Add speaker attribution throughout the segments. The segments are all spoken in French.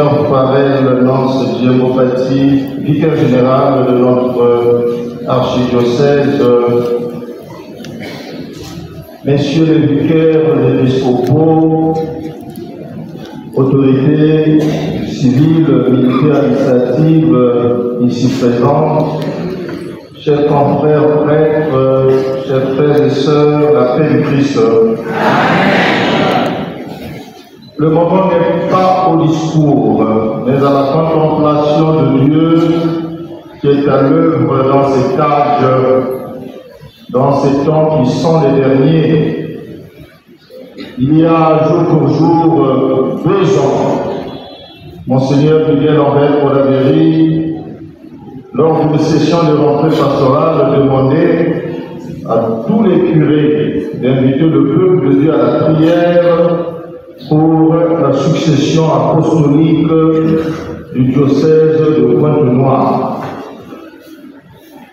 Speaker 1: Monseigneur Farel Nance Diomopati, vicaire général de notre archidiocèse, Messieurs les vicaires, les épiscopaux, autorités civiles, militaires, administratives, ici présentes, chers confrères, prêtres, chers frères et sœurs, la paix du Christ. Le moment n'est pas au discours, mais à la contemplation de Dieu qui est à l'œuvre dans cet âge, dans ces temps qui sont les derniers. Il y a jour pour jour 2 ans, Monseigneur Miguel Lambert Olavéry, lors d'une session de rentrée pastorale, demandait à tous les curés d'inviter le peuple de Dieu à la prière pour la succession apostolique du diocèse de Pointe-Noire.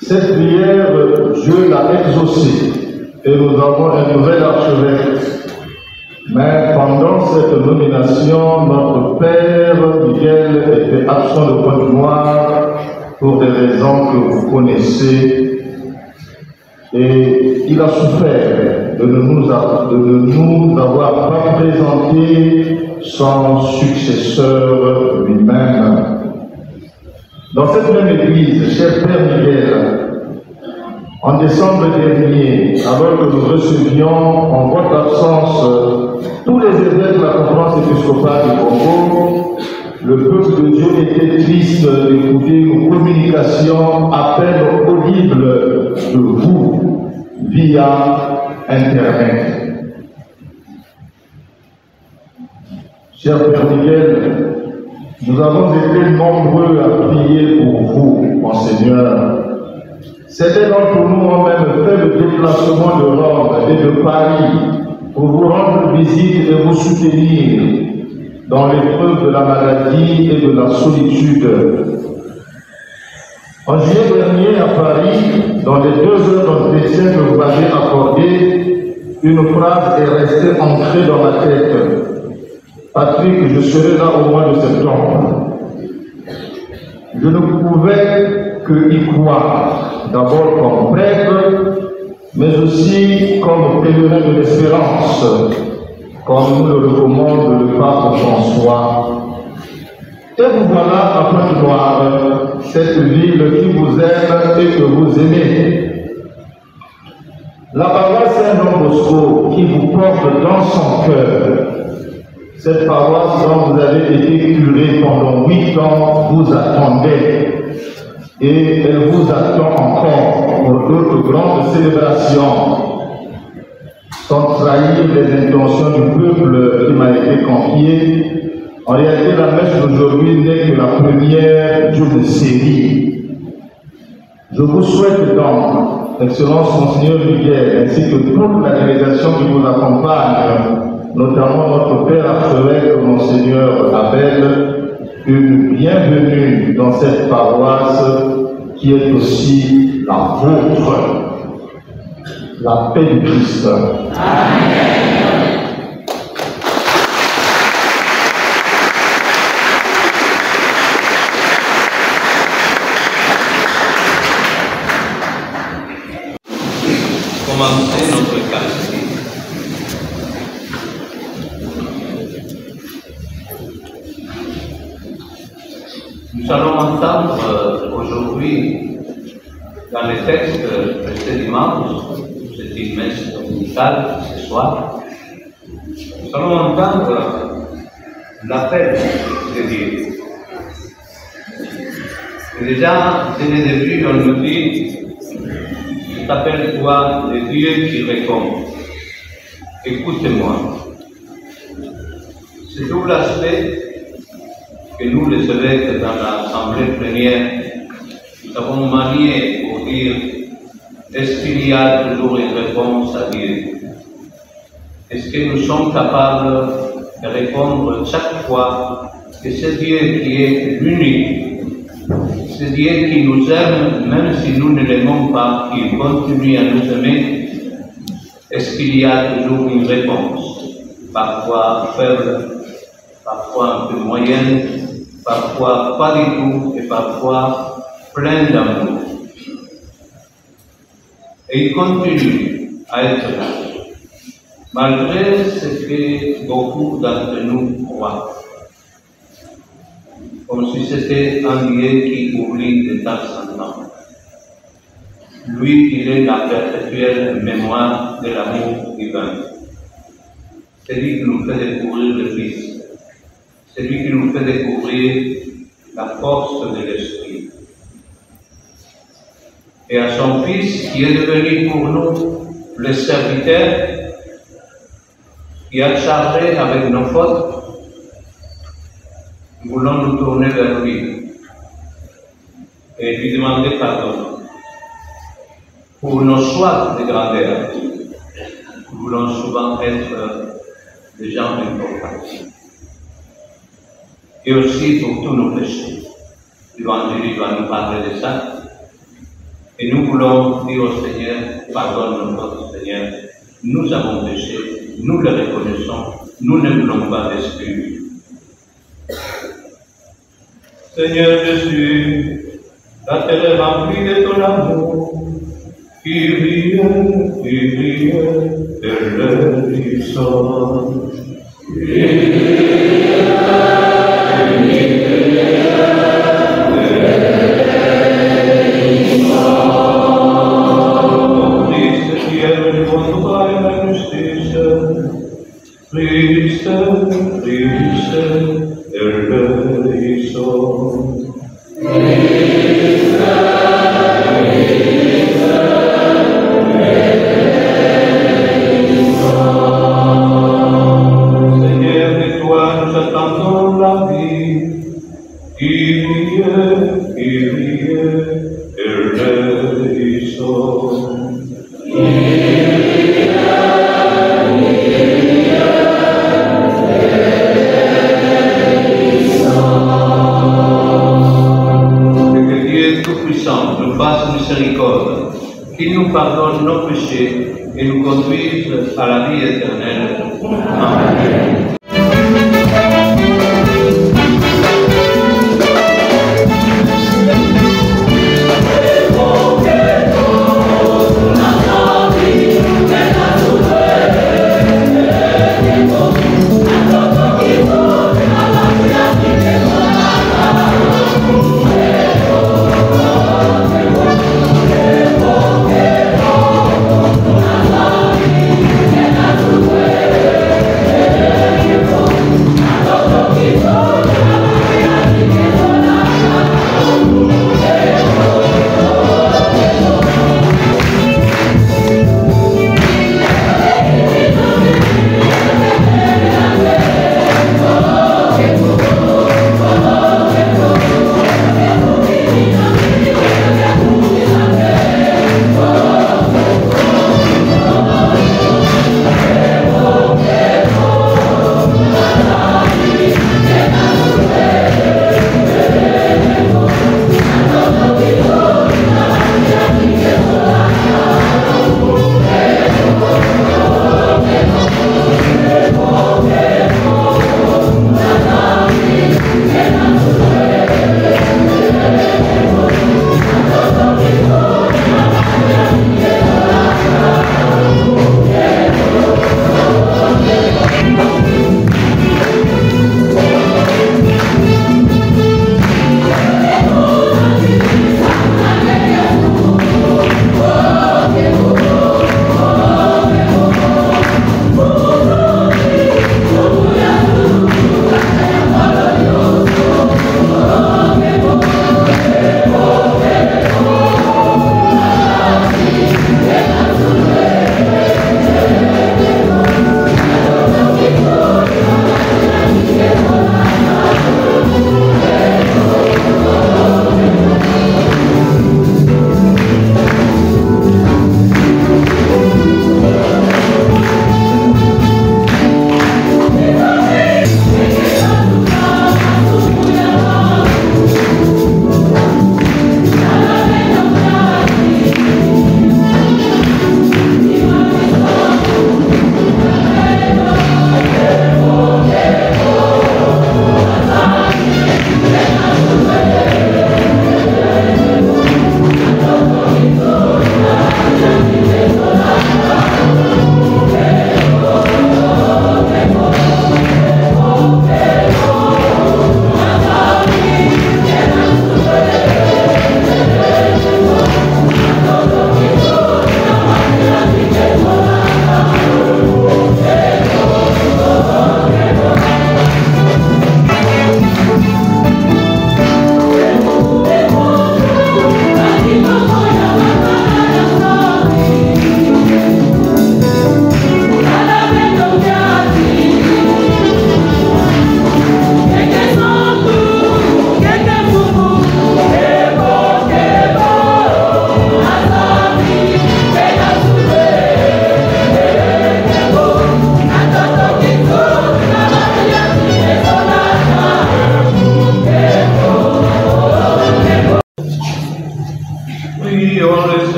Speaker 1: Cette prière, Dieu l'a exaucée et nous avons un nouvel archevêque. Mais pendant cette nomination, notre père Miguel était absent de Pointe-Noire pour des raisons que vous connaissez. Et il a souffert de ne nous avoir pas présenté son successeur lui-même. Dans cette même église, cher Père Miguel, en décembre dernier, alors que nous recevions en votre absence tous les évêques de la conférence épiscopale du Congo, le peuple de Dieu était triste d'écouter une communication à peine audible de vous via Internet. Cher Père Miguel, nous avons été nombreux à prier pour vous, Monseigneur. Certains d'entre nous ont même fait le déplacement de Rome et de Paris pour vous rendre visite et vous soutenir dans l'épreuve de la maladie et de la solitude. En juillet dernier, à Paris, dans les 2 heures d'entretien que vous m'avez accordé, une phrase est restée ancrée dans ma tête. Patrick, je serai là au mois de septembre. Je ne pouvais que y croire, d'abord comme prêtre, mais aussi comme pèlerin de l'espérance, comme nous le recommande le pape François. Et vous voilà à Pointe-Noire, cette ville qui vous aime et que vous aimez. La paroisse Saint-Jean Bosco qui vous porte dans son cœur, cette paroisse dont vous avez été curé pendant 8 ans, vous attendait. Et elle vous attend encore pour d'autres grandes célébrations, sans trahir les intentions du peuple qui m'a été confiée. En réalité, la messe d'aujourd'hui n'est que la première d'une série. Je vous souhaite donc, Excellence Monseigneur Miguel, ainsi que toute la délégation qui vous accompagne, notamment notre Père archevêque, Monseigneur Abel, une bienvenue dans cette paroisse qui est aussi la vôtre, la paix du Christ. Amen.
Speaker 2: Commencer notre Eucharistie. Nous allons entendre aujourd'hui, dans les textes de ce dimanche, c'est une messe dominicale ce soir, nous allons entendre l'appel de Dieu. Et déjà, dès le début, on nous dit, je t'appelle toi le Dieu qui répond. Écoute-moi. C'est tout l'aspect que nous, les évêques, dans l'assemblée plénière, nous avons manié pour dire est-ce qu'il y a toujours une réponse à Dieu? Est-ce que nous sommes capables de répondre chaque fois que c'est Dieu qui est l'unique, c'est Dieu qui nous aime, même si nous ne l'aimons pas, qui continue à nous aimer? Est-ce qu'il y a toujours une réponse? Parfois faible, parfois un peu moyenne, parfois pas du tout et parfois plein d'amour. Et il continue à être là, malgré ce que beaucoup d'entre nous croient, comme si c'était un Dieu qui oublie de temps en temps. Lui, il est la perpétuelle mémoire de l'amour divin. C'est lui qui nous fait découvrir le Fils. C'est lui qui nous fait découvrir la force de l'Esprit. Et à son Fils qui est devenu pour nous le serviteur, qui a chargé avec nos fautes, nous voulons nous tourner vers lui et lui demander pardon pour nos choix de grandeur. Nous voulons souvent être des gens importants. Et aussi pour tous nos péchés. L'Évangile va nous parler de ça. Et nous voulons dire au Seigneur, pardonne notre Seigneur, nous avons péché, nous le reconnaissons, nous ne voulons pas d'excuses. Seigneur Jésus, la terre est remplie de ton amour, qui brille, et le sonne. Qu'il nous pardonne nos péchés et nous conduise à la vie éternelle. Amen.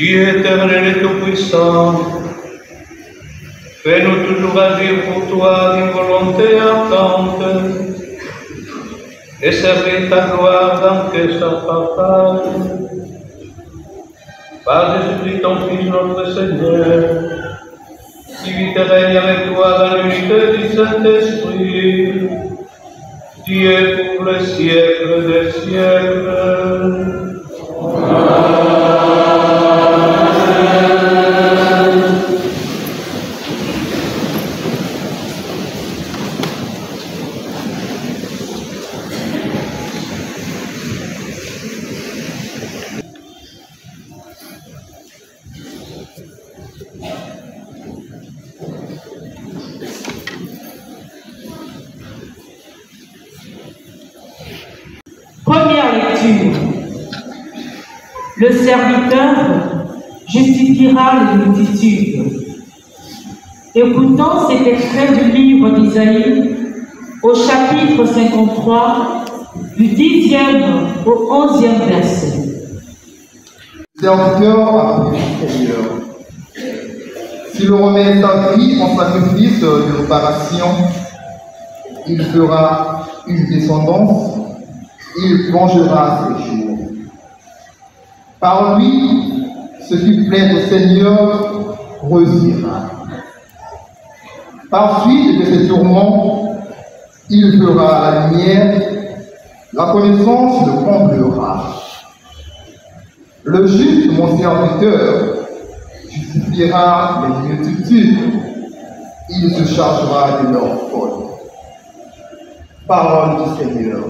Speaker 2: Dieu éternel et tout-puissant, fais-nous toujours agir pour toi d'une volonté ardente et servir ta gloire dans tes partage. Par Jésus-Christ, ton Fils, notre Seigneur, qui vit et règne avec toi dans l'unité du Saint-Esprit, Dieu pour les siècles des siècles.
Speaker 3: Première lecture. Le serviteur justifiera les multitudes. Écoutons cet extrait du livre d'Isaïe au chapitre 53, du 10e au 11e verset.
Speaker 4: Serviteur a pris du Seigneur. S'il remet sa vie en sacrifice de réparation, il fera une descendance, il prolongera ses jours. Par lui, ce qui plaît au Seigneur reviendra. Par suite de ses tourments, il fera la lumière, la connaissance le comblera. Le juste, mon serviteur, justifiera les multitudes, il se chargera de leurs fautes. Parole du Seigneur.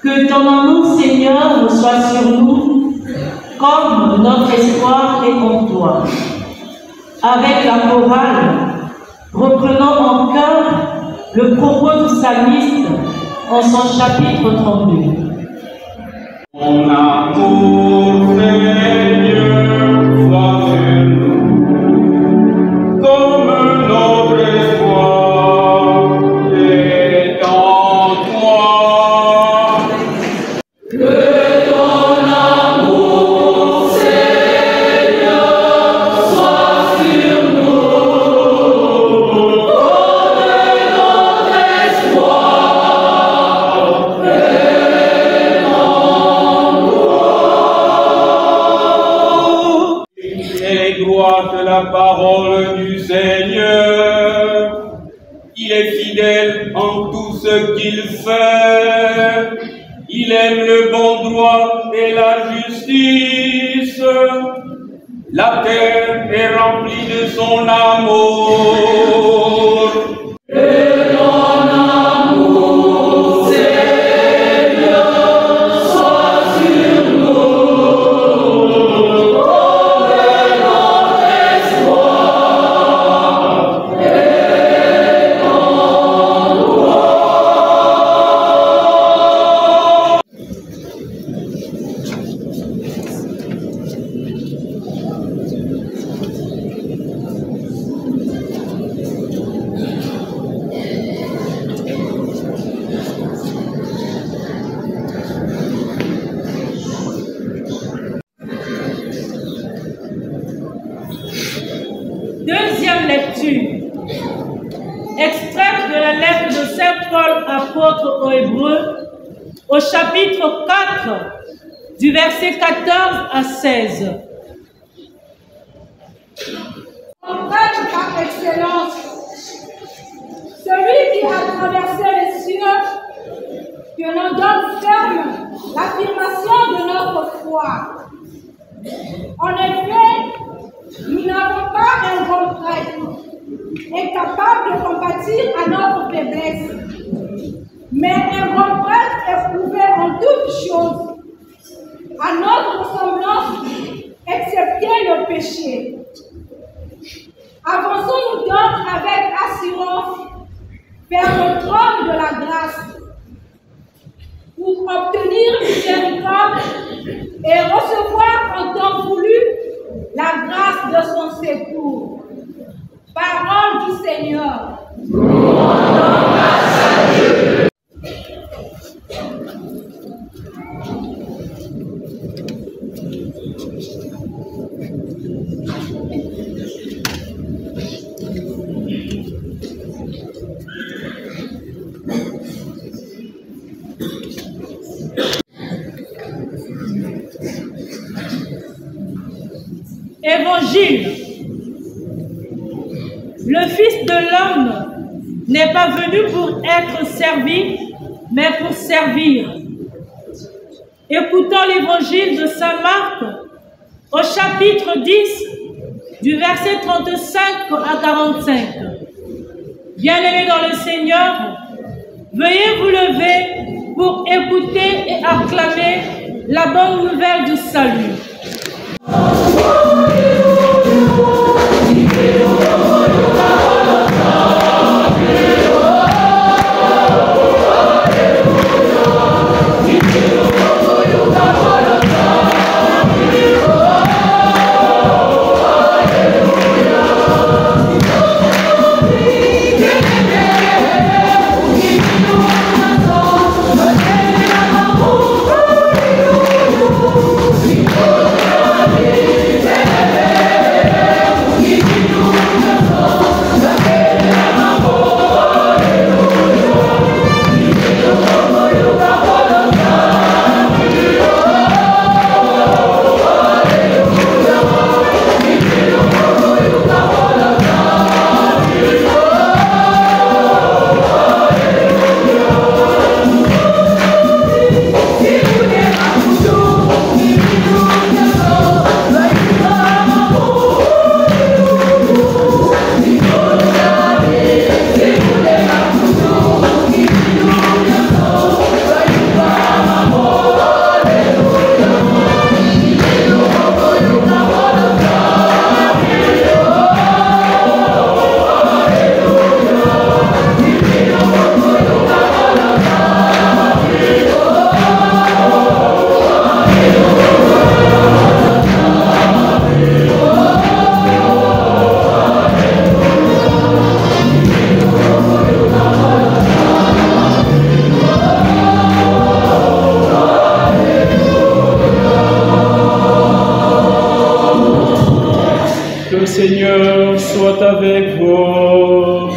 Speaker 3: Que ton amour, Seigneur, soit sur nous, comme notre espoir est en toi. Avec la chorale, reprenons en cœur le propos du psalmiste en son chapitre 32.
Speaker 5: Mon amour, Seigneur, soit sur nous, comme notre espoir est en toi. La parole du Seigneur, il est fidèle en tout ce qu'il fait, il aime le bon droit et la justice, la terre est remplie de son amour.
Speaker 3: Deuxième lecture. Extrait de la lettre de Saint Paul, apôtre aux Hébreux, au chapitre 4, du verset 14 à 16.
Speaker 6: En prêtre par excellence, celui qui a traversé les cieux, que l'on donne ferme l'affirmation de notre foi. En effet, nous n'avons pas un grand prêtre incapable de compatir à notre faiblesse, mais un grand prêtre éprouvé en toutes choses, à notre ressemblance, et recevoir en temps voulu la grâce de son secours. Parole du Seigneur.
Speaker 3: Évangile. Le Fils de l'homme n'est pas venu pour être servi, mais pour servir. Écoutons l'évangile de Saint Marc au chapitre 10, du verset 35 à 45. Bien-aimés dans le Seigneur, veuillez vous lever pour écouter et acclamer la bonne nouvelle du salut.
Speaker 5: Le Seigneur soit avec vous.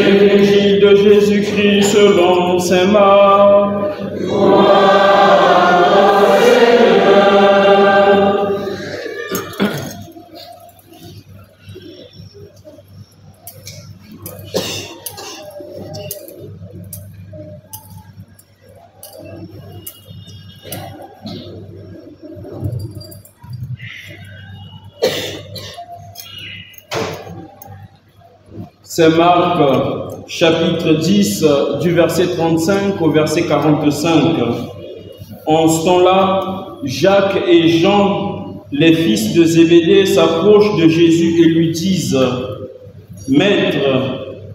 Speaker 5: Évangile de Jésus-Christ selon saint Marc. Saint Marc, chapitre 10, du verset 35 au verset 45. En ce temps-là, Jacques et Jean, les fils de Zébédée, s'approchent de Jésus et lui disent « Maître,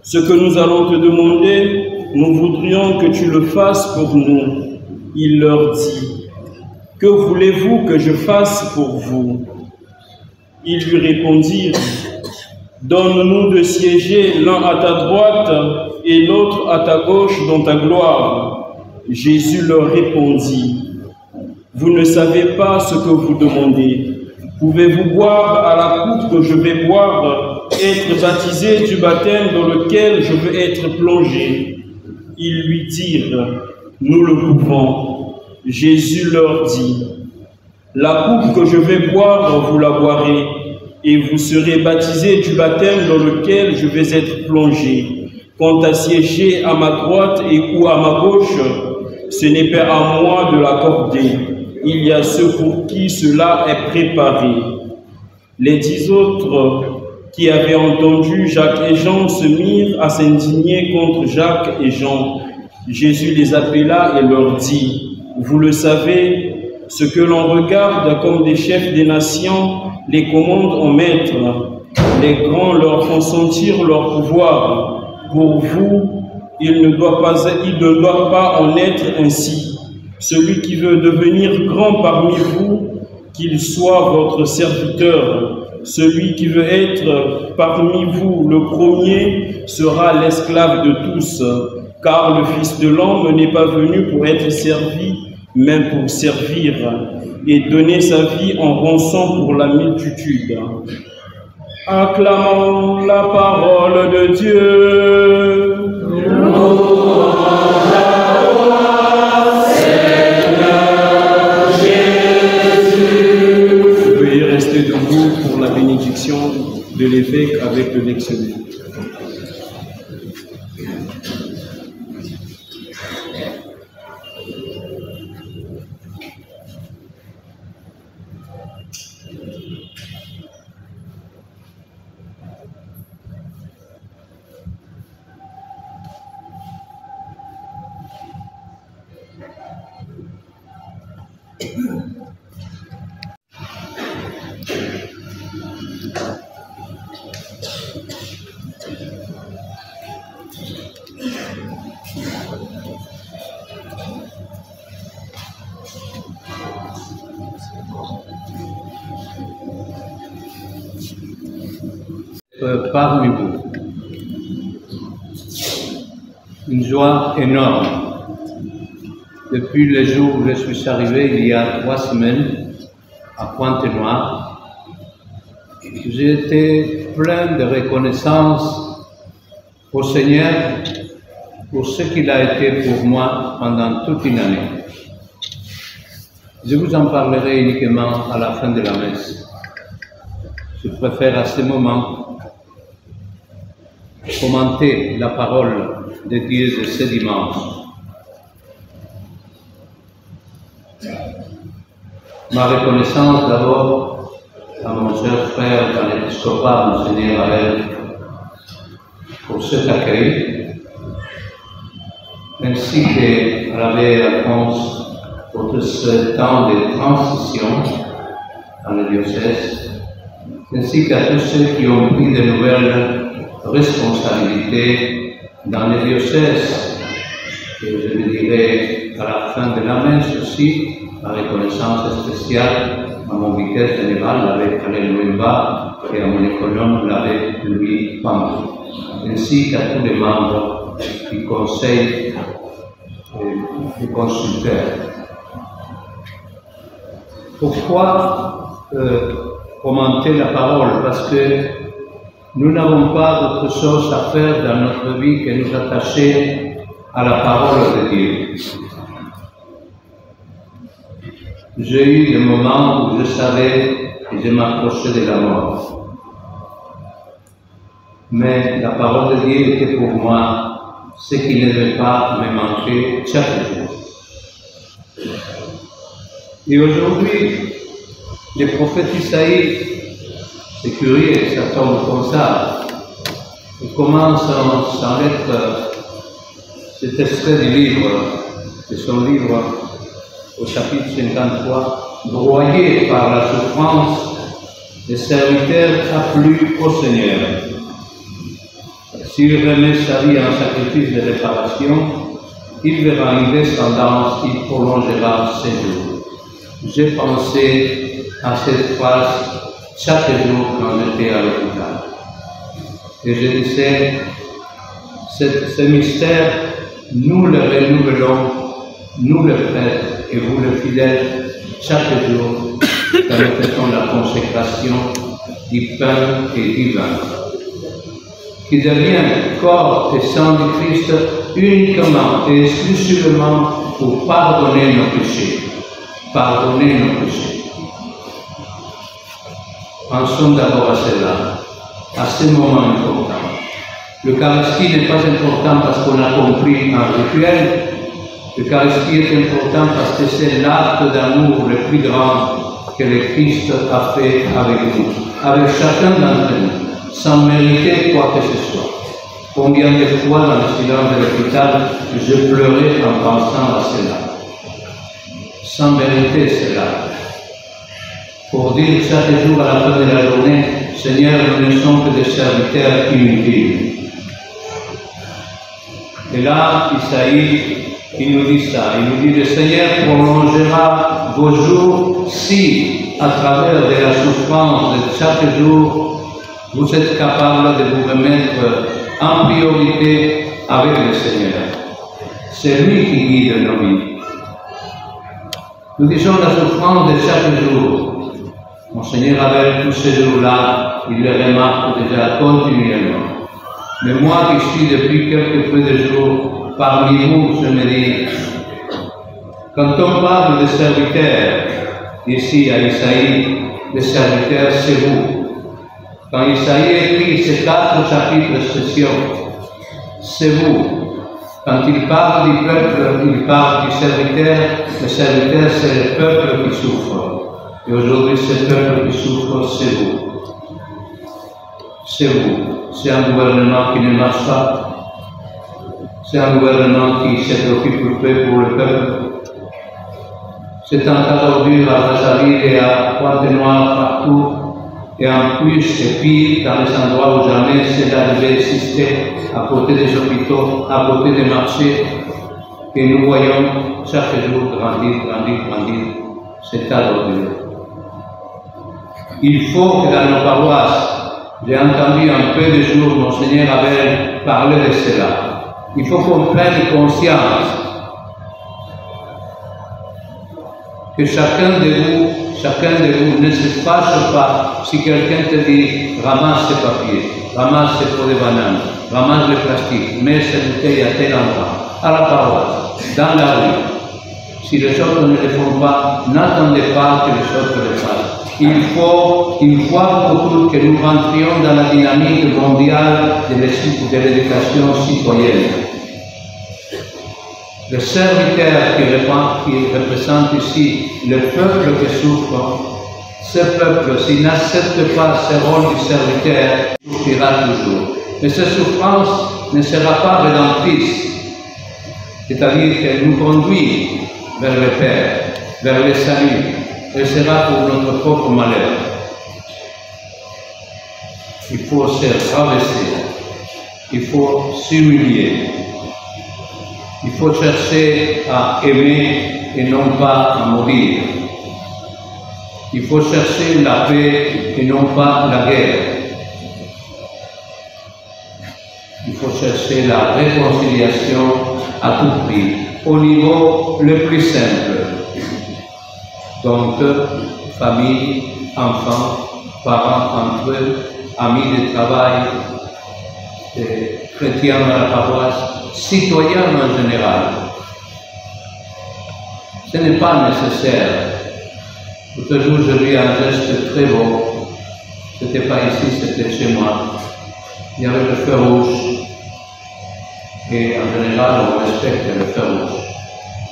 Speaker 5: ce que nous allons te demander, nous voudrions que tu le fasses pour nous. » Il leur dit « Que voulez-vous que je fasse pour vous ?» Ils lui répondirent « Donne-nous de siéger l'un à ta droite et l'autre à ta gauche dans ta gloire. » Jésus leur répondit, « Vous ne savez pas ce que vous demandez. Pouvez-vous boire à la coupe que je vais boire, être baptisé du baptême dans lequel je veux être plongé ?» Ils lui dirent, « Nous le pouvons. » Jésus leur dit, « La coupe que je vais boire, vous la boirez, et vous serez baptisés du baptême dans lequel je vais être plongé. Quant à siéger à ma droite et ou à ma gauche, ce n'est pas à moi de l'accorder. Il y a ceux pour qui cela est préparé. » Les 10 autres qui avaient entendu Jacques et Jean se mirent à s'indigner contre Jacques et Jean. Jésus les appela et leur dit, « Vous le savez, ce que l'on regarde comme des chefs des nations, les commandent en maître. Les grands leur font sentir leur pouvoir. Pour vous, Il ne doit pas en être ainsi. Celui qui veut devenir grand parmi vous, qu'il soit votre serviteur. Celui qui veut être parmi vous le premier sera l'esclave de tous, car le Fils de l'homme n'est pas venu pour être servi, mais pour servir et donner sa vie en rançon pour la multitude. Acclamons la parole de Dieu. Veuillez rester debout pour la bénédiction de l'évêque avec le lectionnaire.
Speaker 2: Parmi vous. Une joie énorme. Depuis le jour où je suis arrivé, il y a 3 semaines, à Pointe-Noire, j'ai été plein de reconnaissance au Seigneur pour ce qu'il a été pour moi pendant toute une année. Je vous en parlerai uniquement à la fin de la messe. Je préfère à ce moment commenter la parole de Dieu de ce dimanche. Ma reconnaissance d'abord à mon cher frère dans l'épiscopat, Monseigneur Harel, pour cet accueil, ainsi qu'à l'abbé Alphonse pour tout ce temps de transition dans le diocèse, ainsi qu'à tous ceux qui ont pris de nouvelles responsabilités dans le diocèse. Et je le dirai à la fin de la messe aussi, la reconnaissance spéciale à mon vicaire général, l'abbé Alain Louimba, et à mon économe, l'abbé Louis Pambu, ainsi qu'à tous les membres du conseil et du consulteur. Pourquoi commenter la parole? Parce que nous n'avons pas d'autre chose à faire dans notre vie que nous attacher à la parole de Dieu. J'ai eu des moments où je savais que je m'approchais de la mort. Mais la parole de Dieu était pour moi ce qui ne devait pas me manquer chaque jour. Et aujourd'hui, le prophète Isaïe, c'est curieux, ça tombe comme ça. Il commence sans lettre cet extrait du livre, de son livre, au chapitre 53, broyé par la souffrance, le serviteur a plu au Seigneur. S'il remet sa vie en sacrifice de réparation, il verra une descendance qui prolongera ses jours. J'ai pensé à cette phrase chaque jour quand j'étais à l'hôpital. Et je disais, ce mystère, nous le renouvelons, nous le prêtres et vous le fidèles, chaque jour, quand nous faisons la consécration du pain et du vin, qui devient corps et sang du Christ uniquement et exclusivement pour pardonner nos péchés. Pardonner nos péchés. Pensons d'abord à cela, à ce moment important. L'Eucharistie n'est pas important parce qu'on a compris un rituel. L'Eucharistie est important parce que c'est l'acte d'amour le plus grand que le Christ a fait avec nous, avec chacun d'entre nous, sans mériter quoi que ce soit. Combien de fois dans le silence de l'hôpital, je pleurais en pensant à cela, sans mériter cela. Pour dire chaque jour à la fin de la journée, Seigneur, nous ne sommes que des serviteurs inutiles. Et là, Isaïe, il nous dit ça. Il nous dit, le Seigneur prolongera vos jours si, à travers de la souffrance de chaque jour, vous êtes capable de vous remettre en priorité avec le Seigneur. C'est lui qui guide nos vies. Nous disons la souffrance de chaque jour. Mon Seigneur, avec tous ces jours-là, il les remarque déjà continuellement. Mais moi qui suis depuis quelques peu de jours parmi vous, je me dis, quand on parle de serviteurs, ici à Isaïe, les serviteurs, c'est vous. Quand Isaïe écrit ces 4 chapitres spéciaux, c'est vous. Quand il parle du peuple, il parle du serviteur. Le serviteur, c'est le peuple qui souffre. Et aujourd'hui, ce peuple qui souffre, c'est vous. C'est vous. C'est un gouvernement qui ne marche pas. C'est un gouvernement qui se préoccupe peu pour le peuple. C'est un tas d'ordures à Brazzaville et à Pointe-Noire partout. Et en plus, et pire, dans les endroits où jamais cela devait exister, à côté des hôpitaux, à côté des marchés, et nous voyons chaque jour grandir cet tas d'ordures. Il faut que dans nos paroisses, j'ai entendu un peu de jours, Monseigneur Abel parler de cela. Il faut qu'on prenne conscience que chacun de vous ne se fâche pas si quelqu'un te dit ramasse ces papiers, ramasse ces pots de bananes, ramasse le plastique, mets cette bouteille à tel endroit, à la paroisse, dans la rue. Si les autres ne le font pas, n'attendez pas que les autres le fassent. Il faut, une fois pour toutes, que nous rentrions dans la dynamique mondiale de l'éducation citoyenne. Le serviteur qui représente ici le peuple qui souffre, ce peuple, s'il n'accepte pas ce rôle du serviteur, souffrira toujours. Mais cette souffrance ne sera pas rédemptrice, c'est-à-dire qu'elle nous conduit vers le Père, vers le salut. Elle sera pour notre propre malheur. Il faut se rabaisser, il faut s'humilier, il faut chercher à aimer et non pas à mourir. Il faut chercher la paix et non pas la guerre. Il faut chercher la réconciliation à tout prix, au niveau le plus simple. Donc, famille, enfants, parents entre eux, amis de travail, chrétiens à la paroisse, citoyens en général. Ce n'est pas nécessaire. L'autre jour, je vis un geste très beau. Ce n'était pas ici, c'était chez moi. Il y avait le feu rouge. Et en général, on respecte le feu rouge.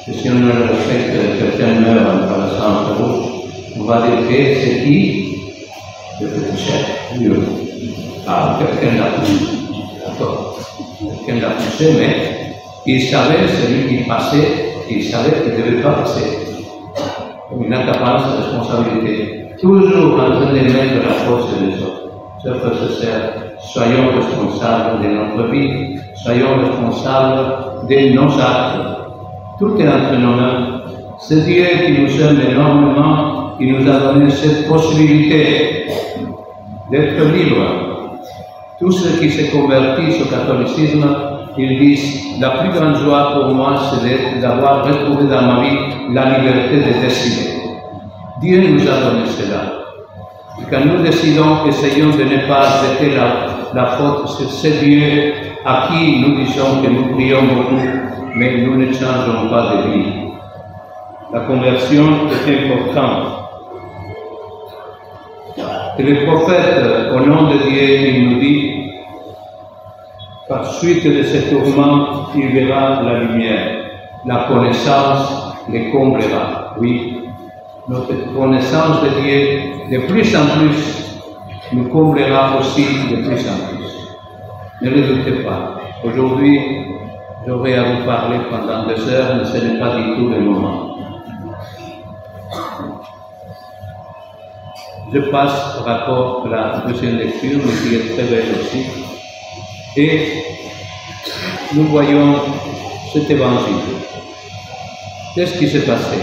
Speaker 2: Et si on ne le respecte, quelqu'un meurt en traversant le feu rouge, on va dire que c'est qui? Le petit chef, Dieu. Ah, quelqu'un l'a poussé. D'accord. Quelqu'un l'a poussé, mais il savait, celui qui passait, il savait qu'il ne devait pas passer. Il n'a qu'à prendre sa responsabilité. Toujours en train de mettre la faute sur les autres. Chers frères et sœurs, soyons responsables de notre vie, soyons responsables de nos actes. Tout est entre nos mains. C'est Dieu qui nous aime énormément, qui nous a donné cette possibilité d'être libres. Tous ceux qui se convertissent au catholicisme, ils disent la plus grande joie pour moi, c'est d'avoir retrouvé dans ma vie la liberté de décider. Dieu nous a donné cela. Et quand nous décidons, essayons de ne pas jeter la faute sur ce Dieu à qui nous disons que nous prions beaucoup, mais nous ne changeons pas de vie. La conversion est importante. Et le prophète, au nom de Dieu, il nous dit, par suite de ce tourment, il verra la lumière. La connaissance les comblera. Oui, notre connaissance de Dieu, de plus en plus, nous comblera aussi de plus en plus. Ne le doutez pas. Aujourd'hui, j'aurai à vous parler pendant 2 heures, mais ce n'est pas du tout le moment. Je passe au rapport de la deuxième lecture, mais qui est très belle aussi. Et nous voyons cet évangile. Qu'est-ce qui s'est passé?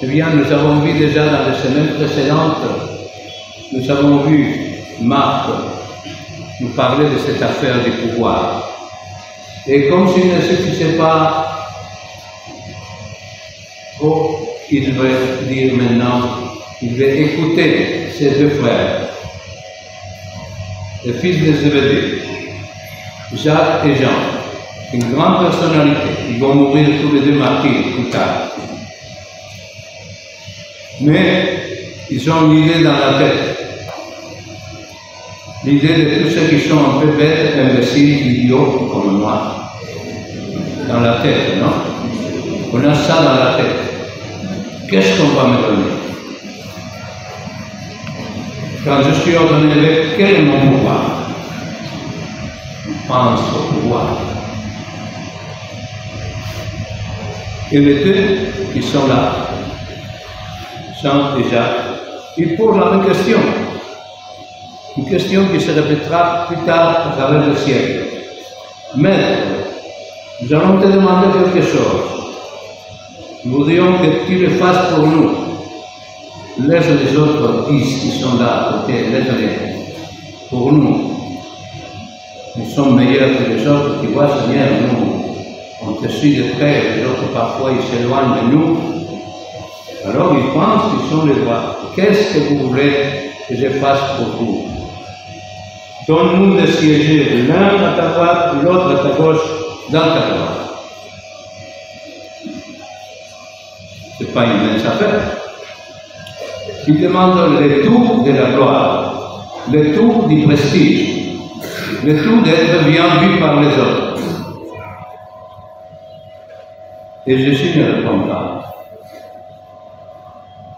Speaker 2: Eh bien, nous avons vu déjà dans les semaines précédentes, nous avons vu Marc nous parler de cette affaire du pouvoir. Et comme s'il ne suffisait pas, il veut dire maintenant, il veut écouter ses deux frères, les fils de Zébédée, Jacques et Jean, une grande personnalité. Ils vont mourir tous les deux martyrs plus tard. Mais ils ont l'idée dans la tête. L'idée de tous ceux qui sont un peu bêtes, imbéciles, idiots comme moi. Dans la tête, non? On a ça dans la tête. Qu'est-ce qu'on va me donner? Quand je suis ordonné avec, quel est mon pouvoir? On pense au pouvoir. Et les deux qui sont là, Jean et Jacques, ils posent la même question. Une question qui se répétera plus tard à travers le siècle. Maître, nous allons te demander quelque chose. Nous voudrions que tu le fasses pour nous. Laisse les autres fils qui sont là à côté, laisse-les. Pour nous. Nous sommes meilleurs que les autres qui voient Seigneur, nous. On te suit de près, les autres parfois ils s'éloignent de nous. Alors ils pensent qu'ils sont les rois. Qu'est-ce que vous voulez que je fasse pour vous? Donne-nous de siéger l'un à ta droite et l'autre à ta gauche dans ta droite. Ce n'est pas une mince affaire. Il demande le tout de la gloire, le tout du prestige, le tout d'être bien vu par les autres. Et Jésus ne répond pas.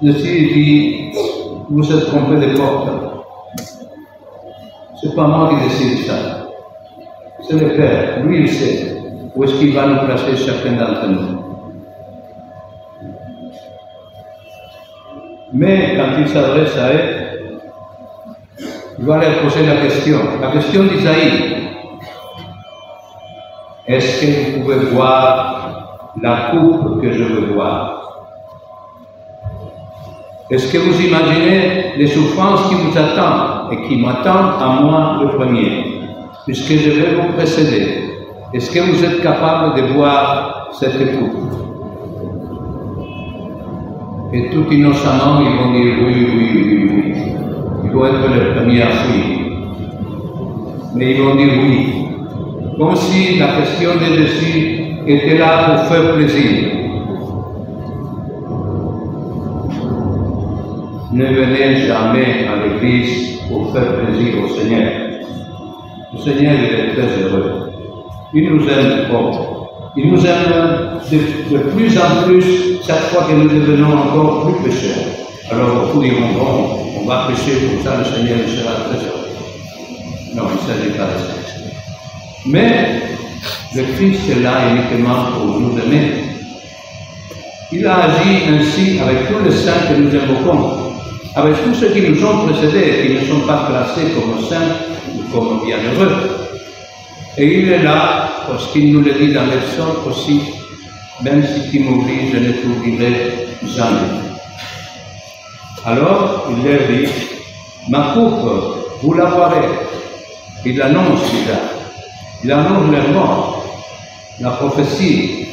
Speaker 2: Jésus dit, vous êtes trompé de porte. Ce n'est pas moi qui décide ça. C'est le Père. Lui, il sait où est-ce qu'il va nous placer chacun d'entre nous. Mais quand il s'adresse à eux, il va leur poser la question d'Isaïe. Est-ce que vous pouvez voir la coupe que je veux voir? Est-ce que vous imaginez les souffrances qui vous attendent et qui m'attendent à moi le premier, puisque je vais vous précéder? Est-ce que vous êtes capable de voir cette coupe? Et tout innocemment, ils vont dire oui. Ils vont être les premiers à fuir. Mais ils vont dire oui. Comme si la question de Jésus était là pour faire plaisir. Ne venez jamais à l'église pour faire plaisir au Seigneur. Le Seigneur, il est très heureux. Il nous aime fort. Il nous aime de plus en plus chaque fois que nous devenons encore plus pécheurs. Alors beaucoup diront, bon, on va pécher, comme ça le Seigneur sera très heureux. Non, il ne s'agit pas de ça. Mais le Christ est là uniquement pour nous aimer. Il a agi ainsi avec tous les saints que nous invoquons, avec tous ceux qui nous ont précédés, qui ne sont pas classés comme saints ou comme bienheureux. Et il est là, parce qu'il nous le dit dans les psaumes aussi, même si tu m'oublies, je ne t'oublierai jamais. Alors, il leur dit, ma coupe, vous la boirez. Il annonce déjà. Il annonce leur mort, la prophétie.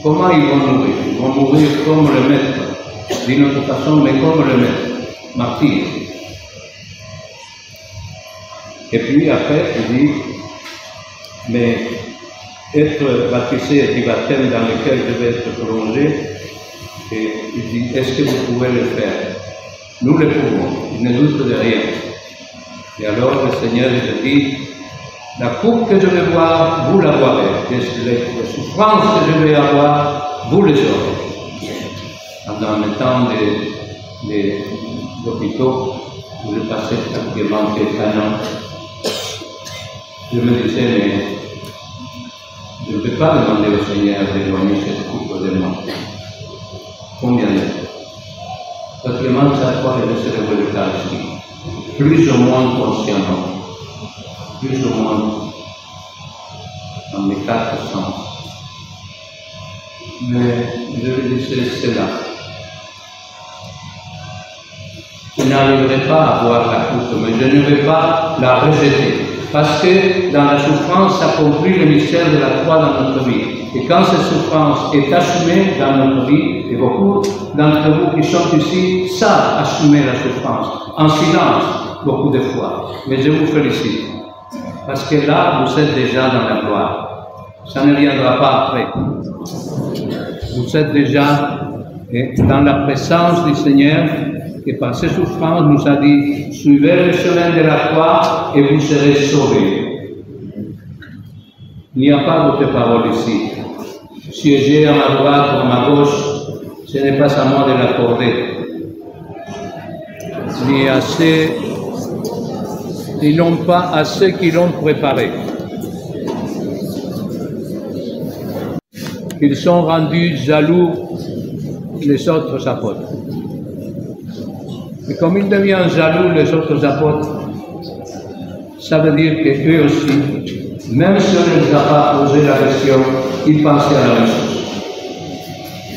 Speaker 2: Comment ils vont mourir? Ils vont mourir comme le maître, d'une autre façon, mais comme le maître, martyr. Et puis après, il dit, mais être baptisé du baptême dans lequel je vais être prolongé, et il dit, est-ce que vous pouvez le faire? Nous le pouvons, il ne doute de rien. Et alors le Seigneur il dit, la coupe que je vais boire, vous la boirez. Les souffrances que je vais avoir, vous les aurez. Dans le temps des hôpitaux, où je passais pratiquement un an, je me disais, mais je ne peux pas demander au Seigneur d'éloigner cette coupe de moi. Combien de fois? Pratiquement chaque fois que je célèbre l'Eucharistie, plus ou moins consciemment, plus ou moins en les quatre sens. Mais je vais laisser cela. Je n'arriverai pas à voir la coupe, mais je ne vais pas la rejeter. Parce que dans la souffrance s'accomplit le mystère de la croix dans notre vie. Et quand cette souffrance est assumée dans notre vie, et beaucoup d'entre vous qui sont ici savent assumer la souffrance, en silence, beaucoup de fois. Mais je vous félicite. Parce que là, vous êtes déjà dans la gloire. Ça ne viendra pas après. Vous êtes déjà dans la présence du Seigneur, et par ces souffrances nous a dit, suivez le chemin de la croix et vous serez sauvés. Il n'y a pas d'autre parole ici. Siéger à ma droite ou à ma gauche, ce n'est pas à moi de l'accorder. Ils n'ont pas à ceux qui l'ont préparé. Ils sont rendus jaloux les autres apôtres. Et comme ils deviennent jaloux les autres apôtres, ça veut dire qu'eux aussi, même si on ne les a pas posé la question, ils pensaient à la même chose,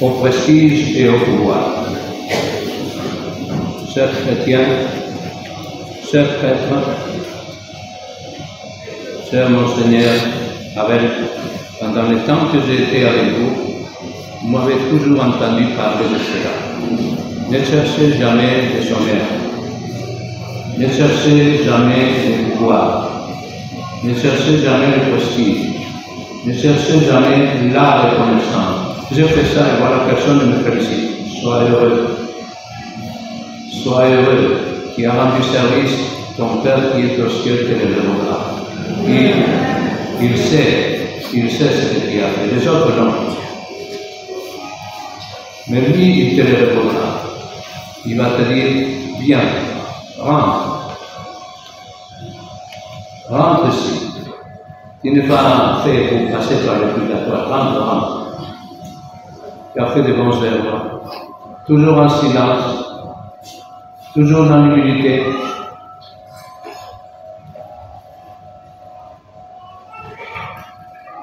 Speaker 2: au prestige et au pouvoir. Chers chrétiens, chers prêtres, cher Monseigneur Abel, pendant le temps que j'ai été avec vous, vous m'avez toujours entendu parler de cela. Ne cherchez jamais des honneurs, ne cherchez jamais le pouvoir, ne cherchez jamais le prestige, ne cherchez jamais la reconnaissance. J'ai fait ça et voilà, personne ne me félicite. Sois heureux. Sois heureux qui a rendu service, ton Père qui est au ciel te le demandera. Il sait ce que tu as fait, les autres non. Mais lui, il te le répondra. Il va te dire, viens, rentre. Rentre ici. Tu n'es pas fait pour passer par le purgatoire. Rentre. Tu as fait de bons œuvres. Toujours en silence. Toujours dans l'humilité.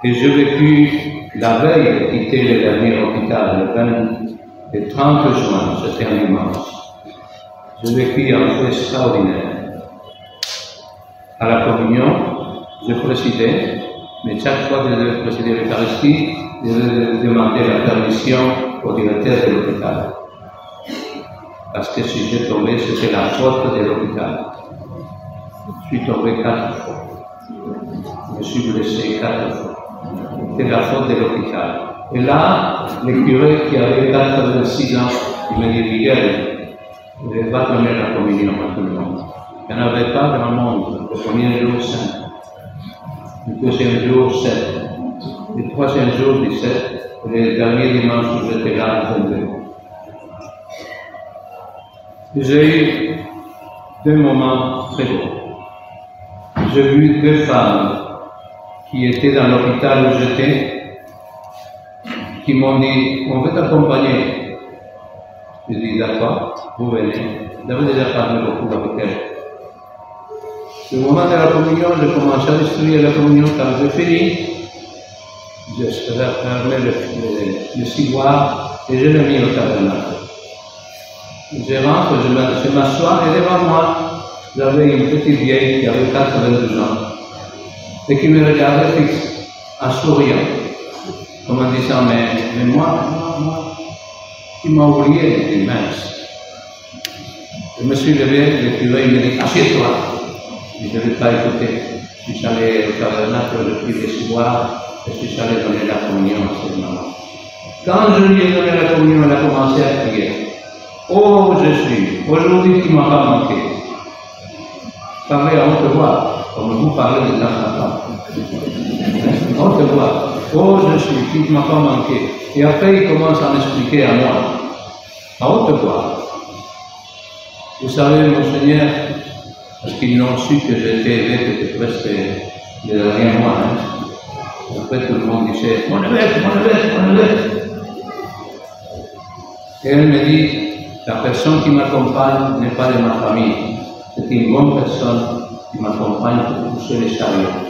Speaker 2: Et j'ai vécu la veille de quitter le dernier hôpital, le 30 juin, c'était un dimanche. J'ai vécu un fait extraordinaire. À la communion, je présidais, mais chaque fois que je devais présider l'Eucharistie, je devais demander la permission au directeur de l'hôpital. Parce que si j'ai tombé, c'était la faute de l'hôpital. Je suis tombé 4 fois. Je suis blessé 4 fois. C'était la faute de l'hôpital. Et là, le curé qui avait 86 ans, il me dit, Miguel, je vais pas donner la communion à tout le monde. Il n'y en avait pas grand monde. Le premier jour, 5. Le deuxième jour, 7. Le troisième jour, 17. Et le dernier dimanche où j'étais là, 22. J'ai eu 2 moments très beaux. J'ai vu 2 femmes qui étaient dans l'hôpital où j'étais, qui m'ont dit, on veut t'accompagner. J'ai dit, d'accord, vous venez. J'avais déjà parlé beaucoup avec elle. Au moment de la communion, j'ai commencé à distribuer la communion. Quand j'ai fini, j'ai fermé le ciboire et je l'ai mis au tabernacle. Je rentre, je m'assois et devant moi, j'avais une petite vieille qui avait 82 ans et qui me regardait fixe, en souriant, comme en disant, mais moi, tu m'as oublié, je dis, mince. Je me suis levé, le curé me dit, assieds-toi. Je ne vais pas écouter. Je suis allé au tabernacle, je pris des ciboires et je suis allé donner la communion à cette maman. Quand je lui ai donné la communion, elle a commencé à crier. Oh Jésus, aujourd'hui tu ne m'as pas manqué. Parlez à haute voix, comme vous parlez de temps en temps. Haute voix. Oh Jésus, tu ne m'as pas manqué. Et après il commence à m'expliquer à moi. À haute voix. Vous savez, Monseigneur, parce qu'ils n'ont su que j'étais évêque depuis presque les derniers mois. Après tout le monde disait, mon évêque. Et elle me dit, la personne qui m'accompagne n'est pas de ma famille. C'est une bonne personne qui m'accompagne pour pousser les chariots.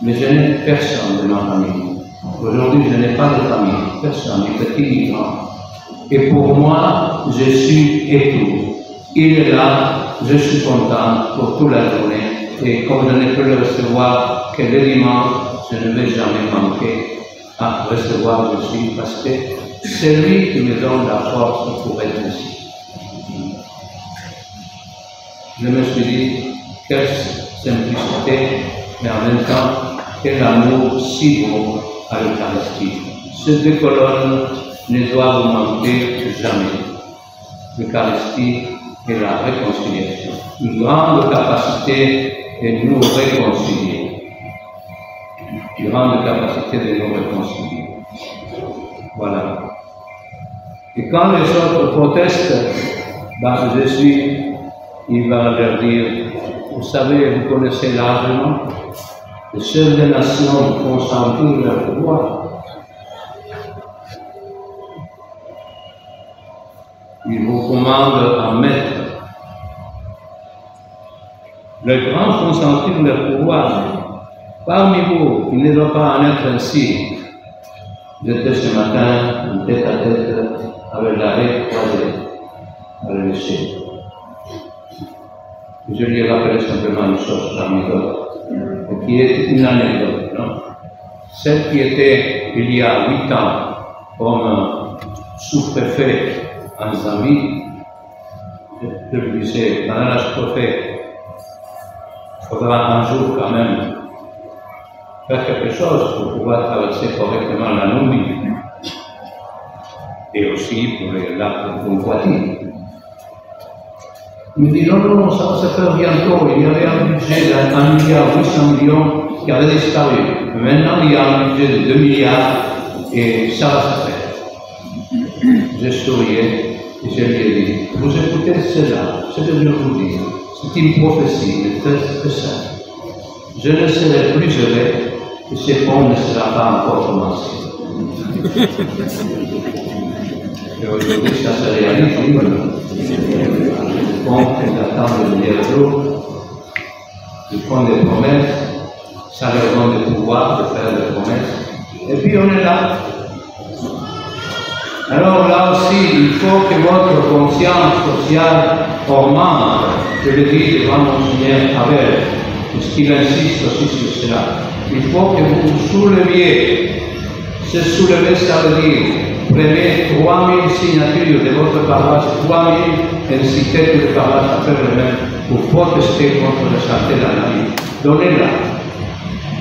Speaker 2: mais je n'ai personne de ma famille. Aujourd'hui, je n'ai pas de famille, personne, ni petit ni grand. Et pour moi, je suis et tout. Il est là, je suis content pour toute la journée. Et comme je ne peux le recevoir que le dimanche, je ne vais jamais manquer à recevoir aussi, parce que c'est lui qui me donne la force pour être ici. Je me suis dit, quelle simplicité, mais en même temps, quel amour si beau à l'Eucharistie. Ces deux colonnes ne doivent manquer jamais. L'Eucharistie et la réconciliation. Une grande capacité de nous réconcilier. Une grande capacité de nous réconcilier. Voilà. Et quand les autres protestent, il va leur dire, vous savez, vous connaissez largement, les chefs des nations font sentir leur pouvoir. Il vous commande en maître. Les grands font sentir leur pouvoir. Parmi vous, il ne doit pas en être ainsi. J'étais ce matin tête à tête avec l'arrêt croisé à l'évêché. Je lui ai rappelé simplement une chose, l'anecdote, qui est une anecdote, non? Celle qui était, il y a 8 ans, comme sous-préfet en Zambie, je lui disais, madame la sous-préfet, il faudra un jour quand même faire quelque chose pour pouvoir traverser correctement la Namibie et aussi pour les lacs de Conquati. Il me dit non, ça va se faire bientôt. Il y avait un budget de 1,8 milliard qui avait disparu. Mais maintenant, il y a un budget de 2 milliards et ça va se faire. Je souriais et je lui ai dit, vous écoutez cela, ce que je vous dis, c'est une prophétie, très simple. Je ne serai plus heureux et ce pont ne sera pas encore commencé. Et aujourd'hui, ça se réalise. Le pont est attend de venir jour. Ils font des promesses, ça leur donne le pouvoir de faire des promesses. Et puis on est là. Alors là aussi, il faut que votre conscience sociale augmente. Je le dis devant Monseigneur Abel, puisqu'il insiste aussi sur cela. Il faut que vous vous souleviez. Se soulever, ça veut dire, prenez 3000 signatures de votre paroisse, 3000 incitez toutes les paroisses à faire le même pour protester contre la santé dans la vie. Donnez-la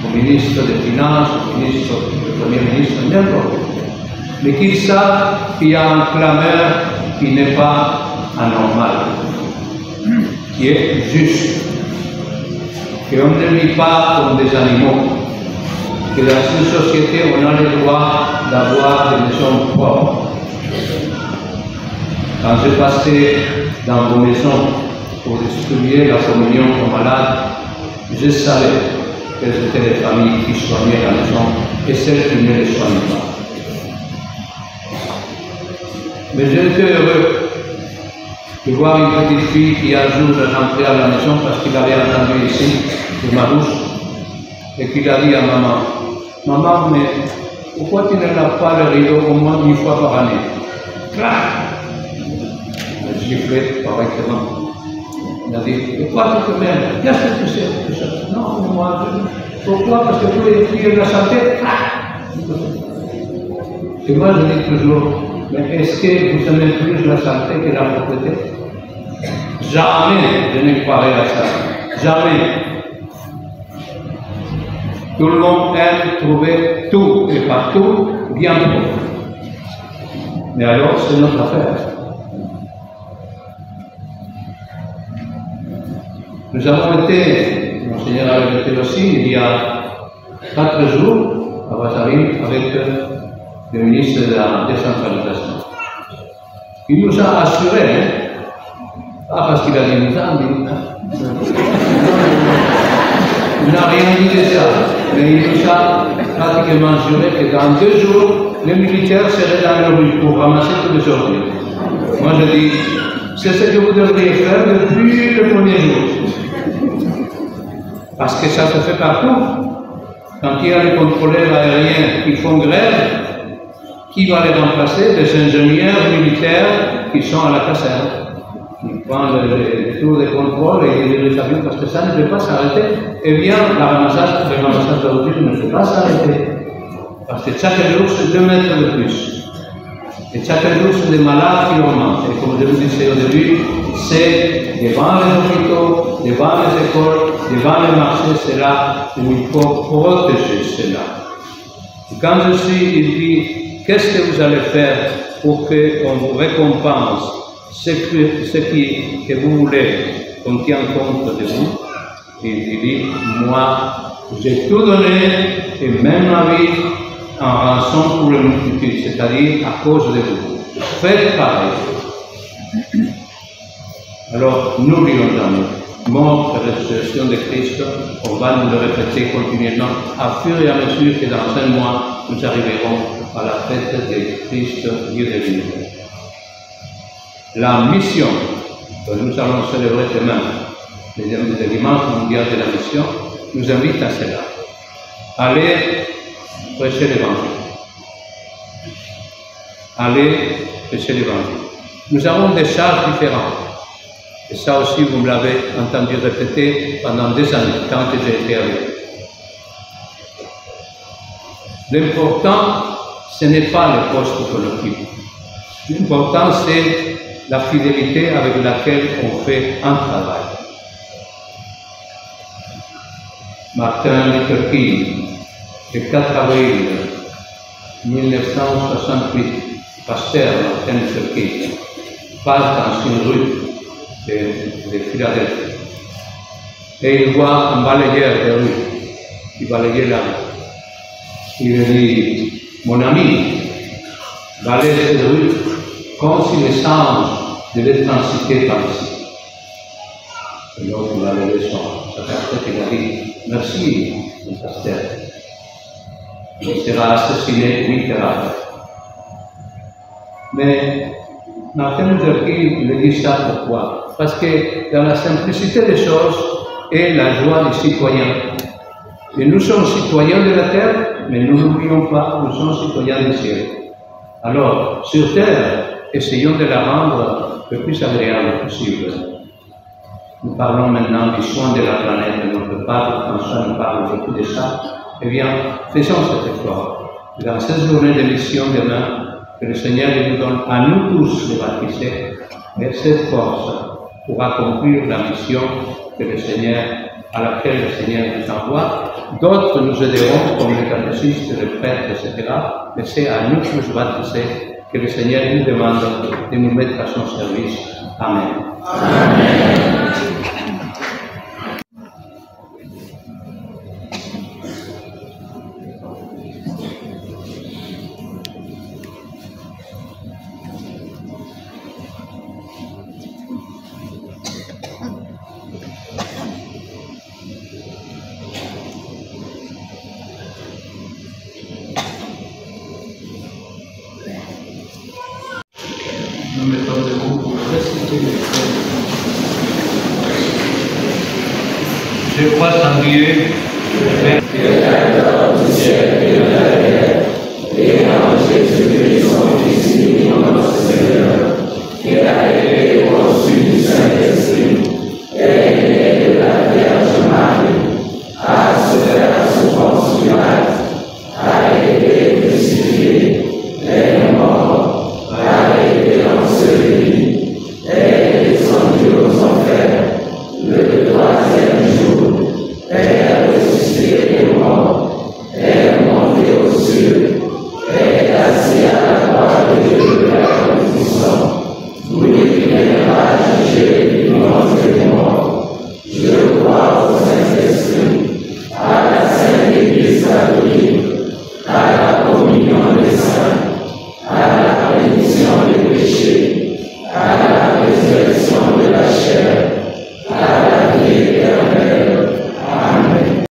Speaker 2: au ministre des Finances, au Premier ministre, n'importe. Mais qu'ils savent qu'il y a un clameur qui n'est pas anormal, qui est juste, qu'on ne vit pas comme des animaux, que dans une société on a le droit d'avoir des maisons propres. Quand je passais dans vos maisons pour distribuer la communion aux malades, je savais quelles étaient les familles qui soignaient la maison et celles qui ne les soignaient pas. Mais j'étais heureux de voir une petite fille qui un jour est rentrée à la maison parce qu'il avait entendu ici, de ma bouche, et qu'il a dit à maman, maman, mais pourquoi tu ne laves pas le rideau au moins une fois par année? Elle giflait correctement. Il a dit, pourquoi tu te mets? Qu'est-ce que tu sais? Non, moi, pourquoi? Parce que tous les filles de la santé. Et moi, je dis toujours, mais est-ce que vous aimez plus la santé que la propreté? Jamais je ne croirais à ça. Jamais. Tout le monde aime trouver tout et partout bien propre. Mais alors, c'est notre affaire. Nous avons été, Monseigneur avait été aussi, il y a 4 jours, à Vassarine, avec le ministre de la décentralisation. Il nous a assuré, pas parce qu'il a dit nous a dit, il n'a rien dit de ça, mais il nous a pratiquement juré que dans 2 jours, les militaires seraient dans la rue pour ramasser tous les ordures. Moi je dis, c'est ce que vous devriez faire depuis le premier jour. Parce que ça se fait partout. Quand il y a les contrôleurs aériens qui font grève, qui va les remplacer? Les ingénieurs militaires qui sont à la caserne. Ils prennent les tours de contrôle et ils les avions parce que ça ne peut pas s'arrêter. Eh bien, le ramassage de routine ne peut pas s'arrêter. Parce que chaque jour, c'est 2 mètres de plus. Et chaque jour, c'est des malades qui augmentent. Et comme je vous disais au début, c'est devant les hôpitaux, devant les écoles, devant les marchés, c'est là où il faut protéger cela. Et quand je suis, il dit, qu'est-ce que vous allez faire pour qu'on vous récompense ce que vous voulez qu'on tienne compte de vous? Il dit, moi, j'ai tout donné, et même ma vie, en rançon pour les multitudes, c'est-à-dire à cause de vous. Faites pareil. Alors, n'oublions jamais, mort et résurrection de Christ, on va nous le répéter continuellement, à fur et à mesure que dans 5 mois, nous arriverons à la fête de Christ, Dieu de l'univers. La mission que nous allons célébrer demain, le dimanche mondial de la mission, nous invite à cela. Allez prêcher l'évangile. Allez prêcher l'évangile. Nous avons des charges différentes. Et ça aussi, vous me l'avez entendu répéter pendant des années, quand j'ai été avec vous. L'important, ce n'est pas le poste qu'on occupe. L'important, c'est la fidélité avec laquelle on fait un travail. Martin Luther King, le 4 avril 1968, pasteur Martin Luther King, passe dans une rue de Philadelphie et il voit un balayeur de rue qui balayait la rue. Il lui dit, mon ami, balaye cette rue comme si les anges devaient transiter par ici. Et l'autre il a levé sa tête et il a dit, merci, mon pasteur. Il sera assassiné 8 heures après. Mais Martin Luther King le dit ça pourquoi? Parce que dans la simplicité des choses est la joie des citoyens. Et nous sommes citoyens de la terre, mais nous n'oublions pas, nous sommes citoyens du ciel. Alors, sur terre, essayons de la rendre le plus agréable possible. Nous parlons maintenant du soin de la planète, notre pape François nous parle beaucoup de ça. Eh bien, faisons cet effort. Dans cette journée de mission demain, que le Seigneur nous donne à nous tous les baptisés et cette force pour accomplir la mission que le Seigneur, à laquelle le Seigneur nous envoie. D'autres nous aideront, comme les catéchistes, les prêtres, etc. Mais c'est à nous tous baptisés que le Seigneur nous demande de nous mettre à son service. Amen. Amen.
Speaker 7: Nous mettons debout pour réciter les prières.
Speaker 2: Je crois sanglier,
Speaker 8: Créateur du ciel et de la terre, et en Jésus-Christ, son Fils unique, notre Seigneur, qui a été conçu du Saint-Esprit, est né de la Vierge Marie, a souffert sous Ponce Pilate, a été crucifié, est mort, a été enseveli, est descendu aux enfers, le 3e jour, est ressuscité des morts, est monté aux cieux, est assis à la droite de Dieu le Père Tout-Puissant, lui qui viendra juger les vivants et les morts. Je crois au Saint-Esprit, à la Sainte Église catholique, à la communion des saints, à la rémission des péchés, à la résurrection de la chair, à la vie éternelle. Amen.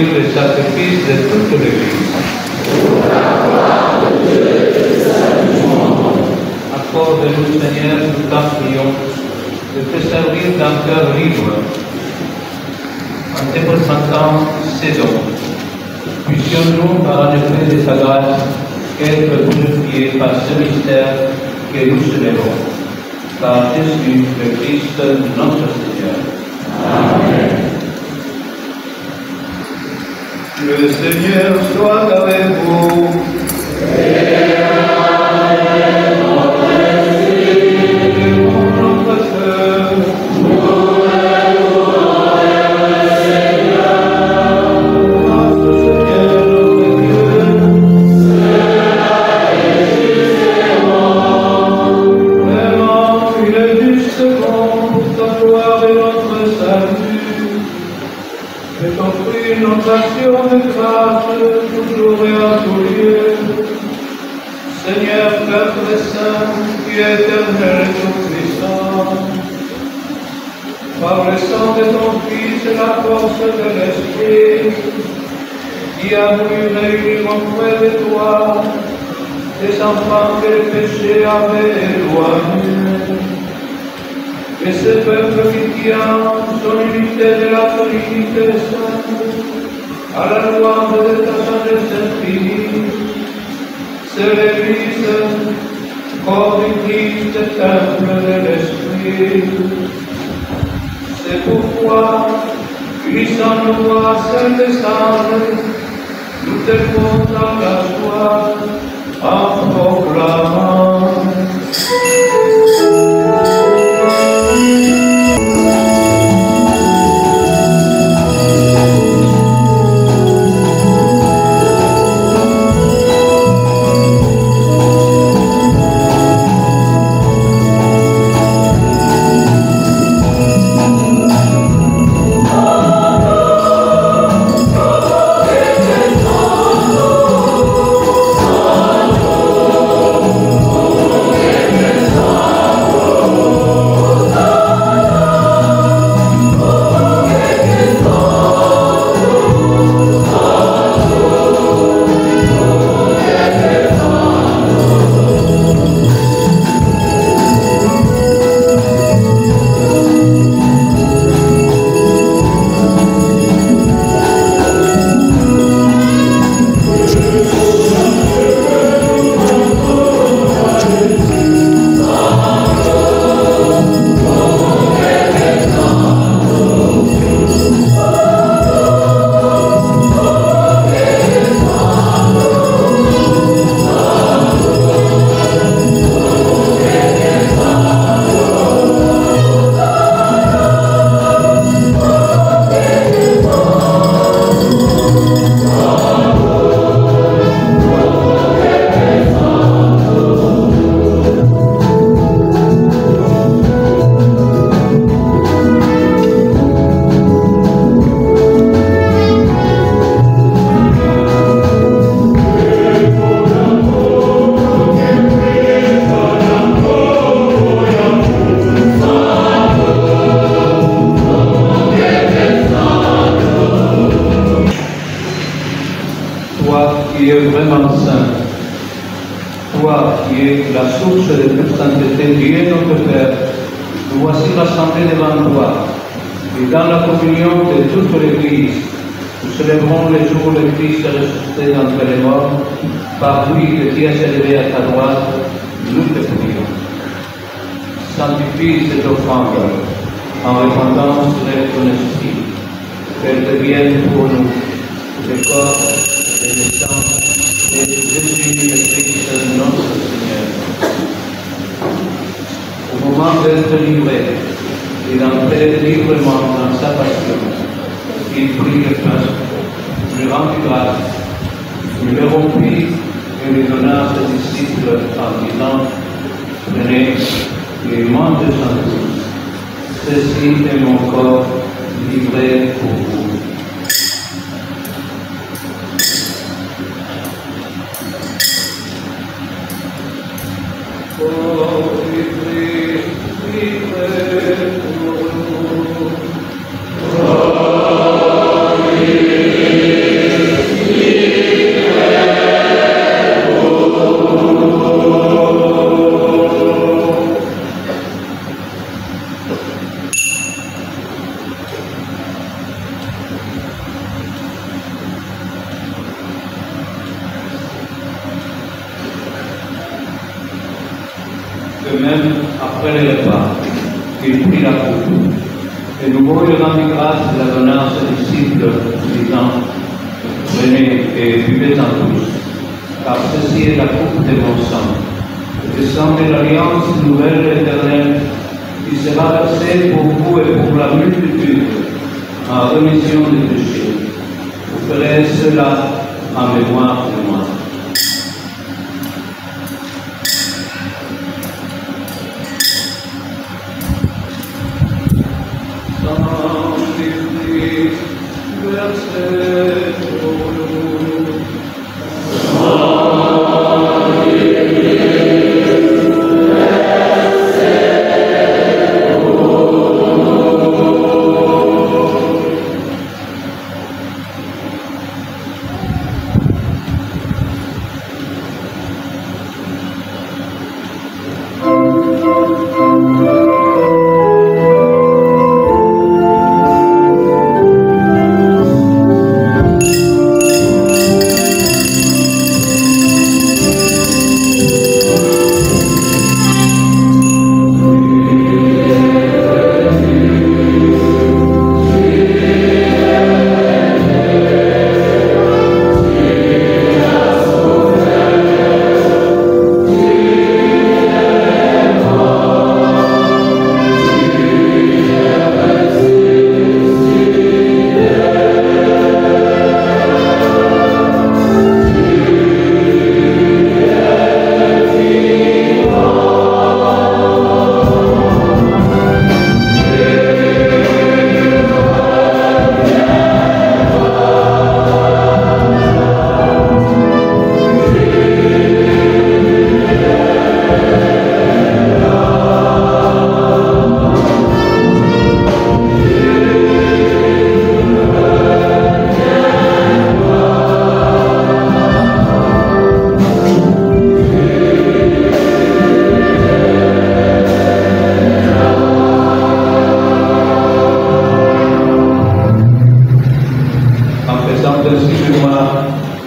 Speaker 2: offrir le sacrifice de toute l'Église. Accorde-nous, Seigneur, nous t'en prions, de te servir d'un cœur libre, en te présentant ces dons. Puissions-nous, par un effet de ta grâce, être purifiés par ce mystère que nous célébrons. Par Jésus, le Christ, notre Seigneur. Amen. Le Seigneur soit avec vous.
Speaker 9: Seigneur, Père très saint, qui est éternel et tout-puissant, par le sang de ton Fils et la force de l'Esprit, qui a voulu réunir auprès de toi des enfants que le péché avait éloignés. Et ce peuple qui tient son unité de la Trinité sainte, à la louange de ta sagesse infinie, c'est l'Église, corps du Christ, temple de l'Esprit. C'est pourquoi, unissons-nous à Saint-Esprit, nous t'élevons dans la joie, en proclamant.
Speaker 2: Qui est vraiment saint, toi qui es la source de toute sainteté, Dieu notre Père, nous voici rassemblés devant toi, et dans la communion de toute l'Église, nous célébrons le jour où le Christ est ressuscité d'entre les morts, par lui que tu as élevé à ta droite, nous te prions. Sanctifie cette offrande en répandant sur ton esprit, qu'elle devienne pour nous le corps et le sang de Jésus le Christ, notre Seigneur. Au moment d'être livré et d'entrer librement dans sa passion, il prit le pain, lui rendit grâce, lui le rompit et lui donna à ses disciples en disant: Prenez et mangez-en tous. Ceci est mon corps livré pour vous.
Speaker 8: Amen.
Speaker 2: Après le repas, il prit la coupe. Et nouveau, il rendit grâce de la donna à ses disciples, disant, venez et buvez-en tous, car ceci est la coupe de mon sang, le sang de l'alliance nouvelle et éternelle, qui sera versé pour vous et pour la multitude, en rémission des péchés. Vous ferez cela en mémoire de moi.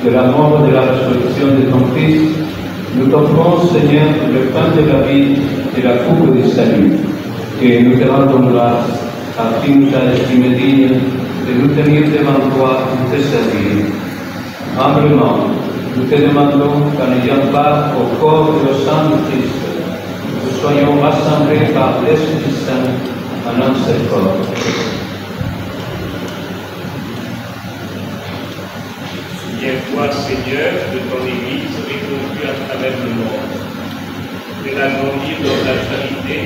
Speaker 2: De la mort et de la résurrection de ton Fils, nous t'offrons, Seigneur, le pain de la vie et la coupe du salut, et nous te rendons grâce à qui nous a estimé dignes de nous tenir devant toi pour te servir. Humblement, nous te demandons qu'en ayant part au corps et au sang du Christ, nous soyons rassemblés par l'Esprit Saint en un seul corps.
Speaker 10: Souviens-toi, Seigneur, de ton Église répandue à travers le monde, de la grandir dans la charité,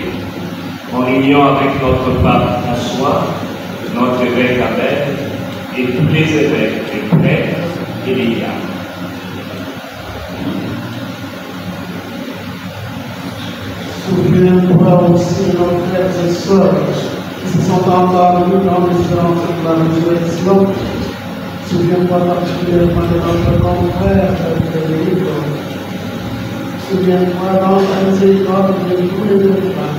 Speaker 10: en union avec notre pape François, notre évêque Abel, et tous les évêques, les prêtres et les diacres.
Speaker 11: Souviens-toi aussi de nos frères et sœurs qui se sont endormis dans l'espérance de la résurrection. Souviens-toi particulièrement de notre confrère Frédéric. Souviens-toi dans la miséricorde de tous les défunts,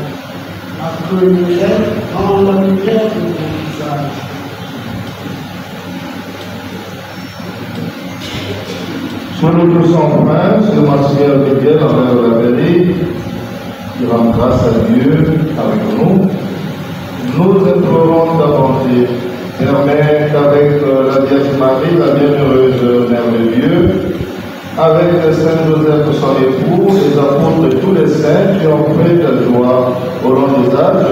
Speaker 11: accueille-les dans la lumière de ton visage.
Speaker 1: Sois nous tous empreints sur ma sphère de Dieu envers la vérité, qui rend grâce à Dieu avec nous. Nous implorons ta bonté. Permet qu'avec la Vierge Marie, la bienheureuse Mère de Dieu, avec le Saint Joseph, son époux, les apôtres et tous les saints qui ont fait ta joie au long des âges,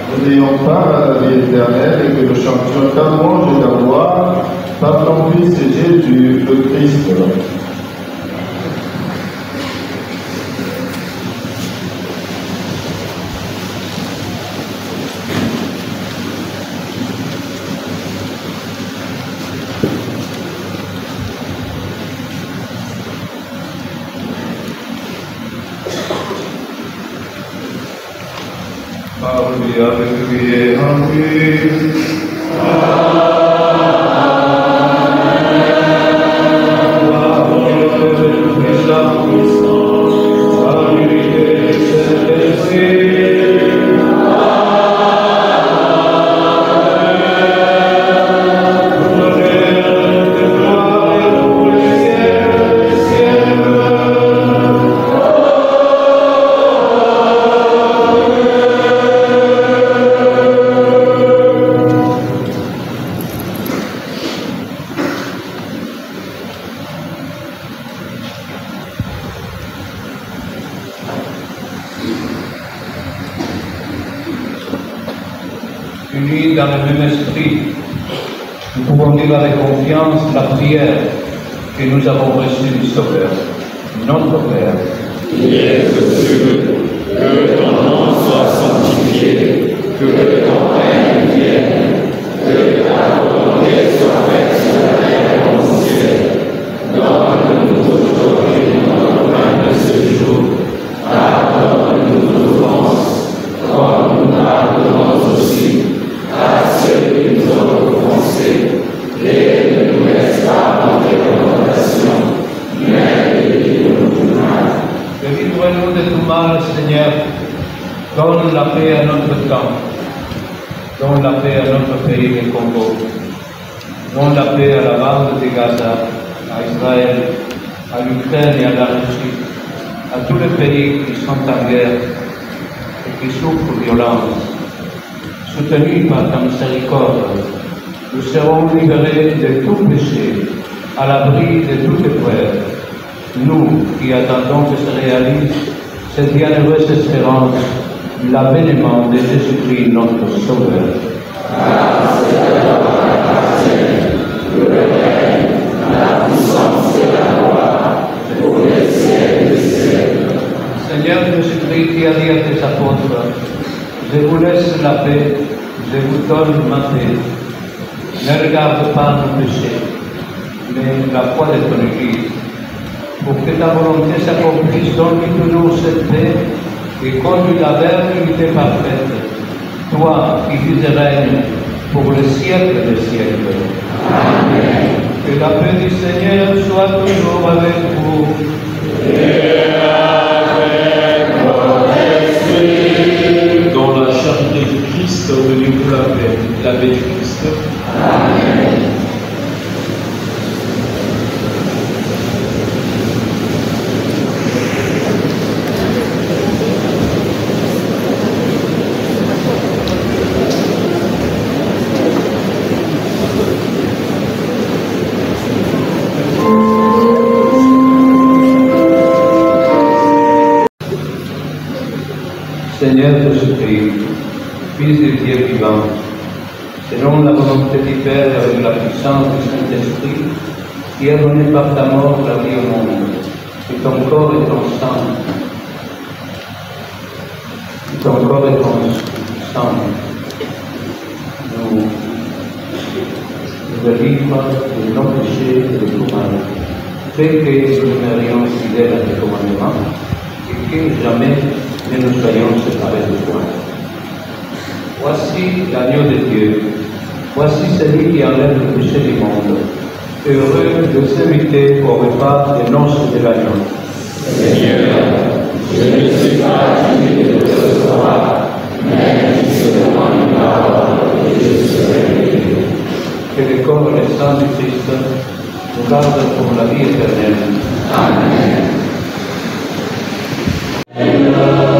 Speaker 1: nous ayons part à la vie éternelle et que nous chantions ta louange et ta gloire par ton Fils Jésus, le Christ.
Speaker 9: avec lui et en lui.
Speaker 8: Amen.
Speaker 2: unis dans le même esprit, nous pouvons dire avec confiance la prière que nous avons reçue du Sauveur, notre Père.
Speaker 8: Qui est aux cieux, que ton nom soit sanctifié, que ton règne vienne, que ta volonté soit faite sur la terre comme au ciel. Donne-nous aujourd'hui notre pain de ce jour. Pardonne-nous nos offenses, comme nous pardonnons aussi à ceux qui nous ont offensés. Et ne nous laisse pas entrer en tentation, mais délivre-nous du mal.
Speaker 2: Délivre-nous de tout mal, Seigneur. Donne la paix à notre temps. Donne la paix à notre pays, le Congo. Donne la paix à la bande de Gaza, à Israël, à l'Ukraine et à la Russie, à tous les pays qui sont en guerre et qui souffrent violence. Soutenus par ta miséricorde, nous serons libérés de tout péché, à l'abri de toute épreuve. Nous qui attendons que se réalise cette bienheureuse espérance, l'avènement de Jésus-Christ, notre Sauveur.
Speaker 8: Grâce et gloire appartiennent, le règne, la puissance et la gloire, pour les siècles des siècles.
Speaker 2: Seigneur Jésus-Christ, qui a dit à tes apôtres, je vous laisse la paix, je vous donne ma paix. Ne regarde pas nos péchés, mais la foi de ton Église. Pour que ta volonté s'accomplisse, donne-nous toujours cette paix et conduis-la vers l'unité parfaite. Toi qui vis et règnes pour le siècle des siècles.
Speaker 8: Amen.
Speaker 2: Que la paix du Seigneur soit toujours avec vous.
Speaker 8: Et avec votre esprit.
Speaker 12: Dans la charité du Christ, donnez-vous la paix du Christ.
Speaker 8: Amen.
Speaker 2: Seigneur Jésus-Christ, Fils du Dieu vivant, selon la volonté du Père et avec la puissance du Saint-Esprit, qui a donné par ta mort la vie au monde, et ton corps et ton sang, nous délivre de nos péchés et de tout mal, fais que nous demeurions fidèles à tes commandements, et que jamais ne nous soyons séparés de toi. Voici l'agneau de Dieu, voici celui qui enlève le péché du monde. Heureux de s'inviter au repas des noces de l'agneau.
Speaker 8: Seigneur, je ne suis pas digne de te recevoir, mais seulement une parole et je serai guéri.
Speaker 2: Que le corps et le sang du Christ nous gardent pour la vie éternelle.
Speaker 8: Amen.
Speaker 13: Amen.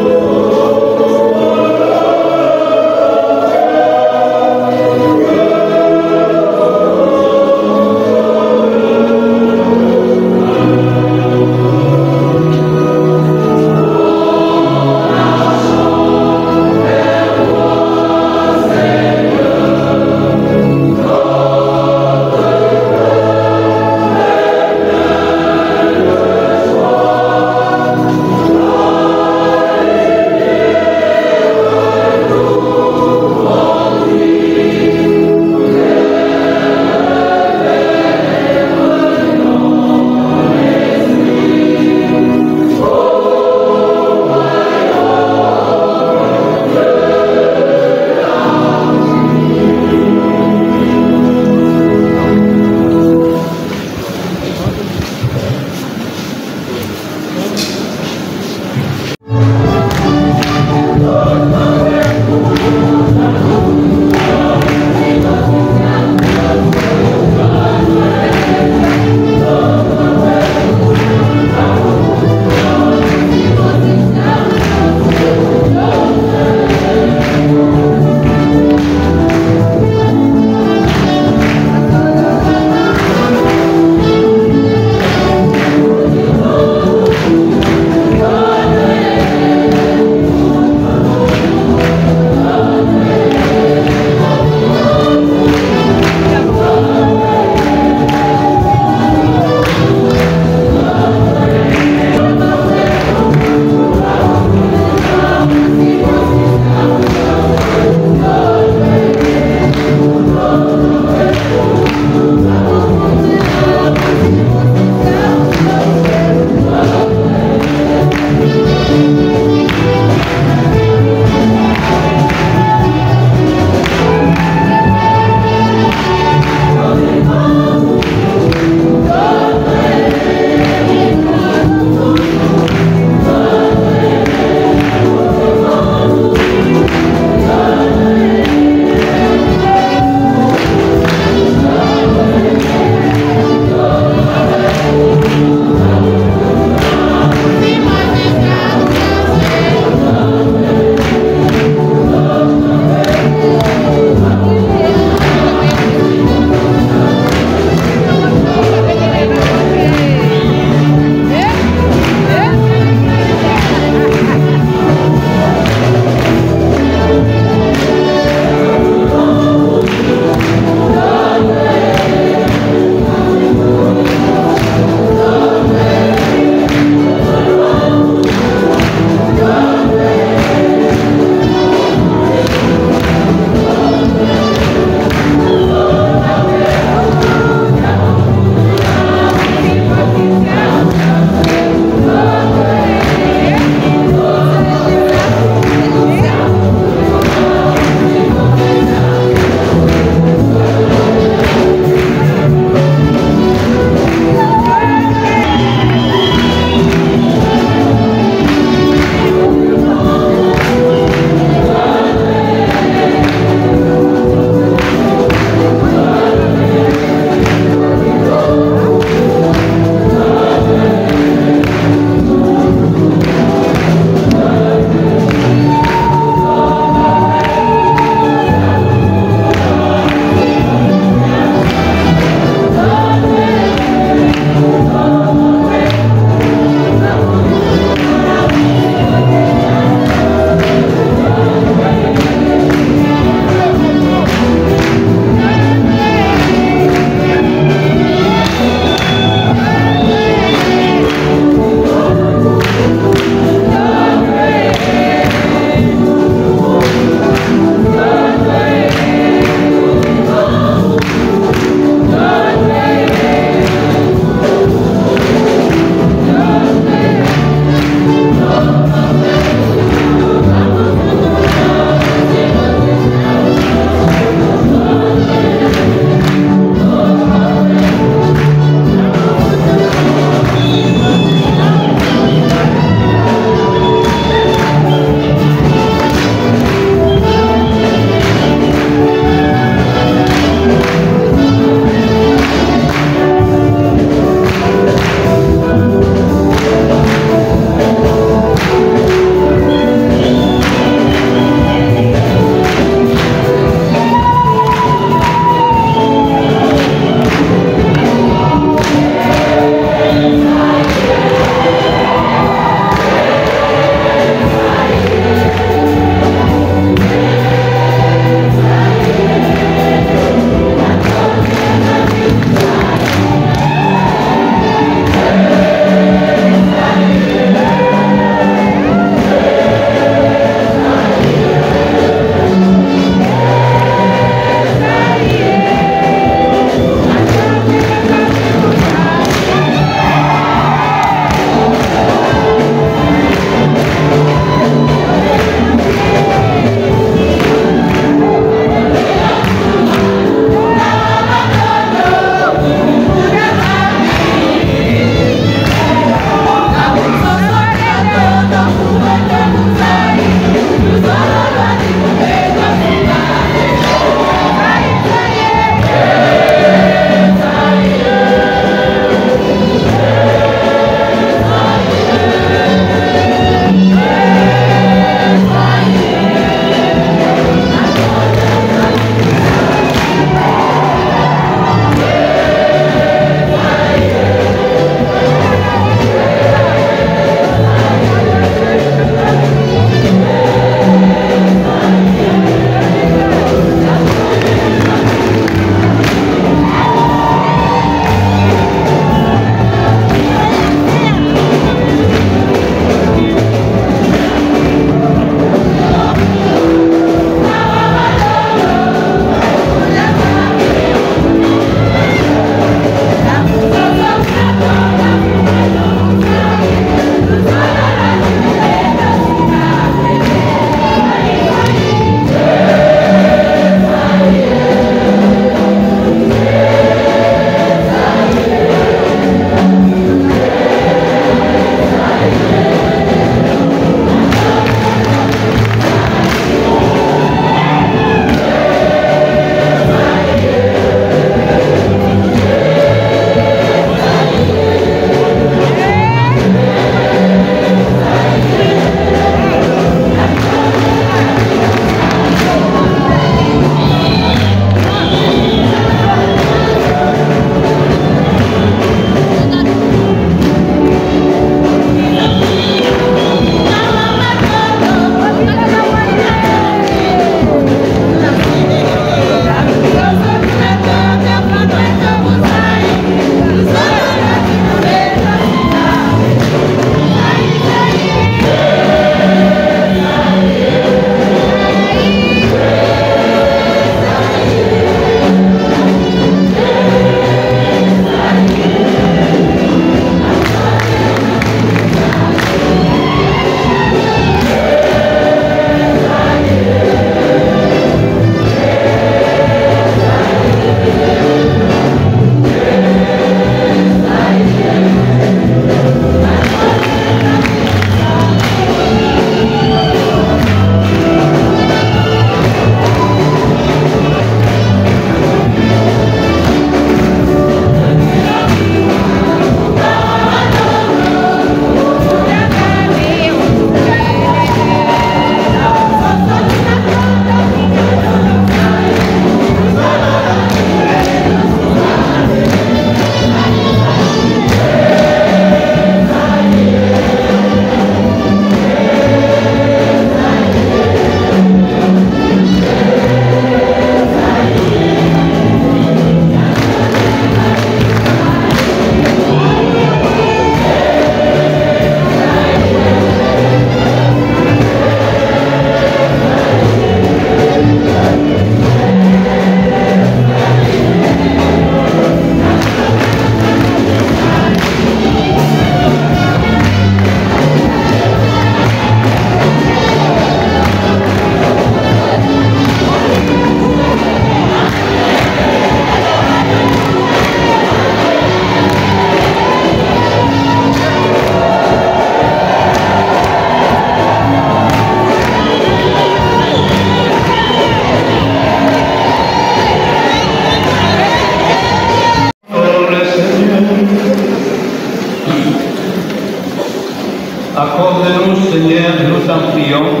Speaker 2: Accorde-nous, Seigneur, nous t'en prions,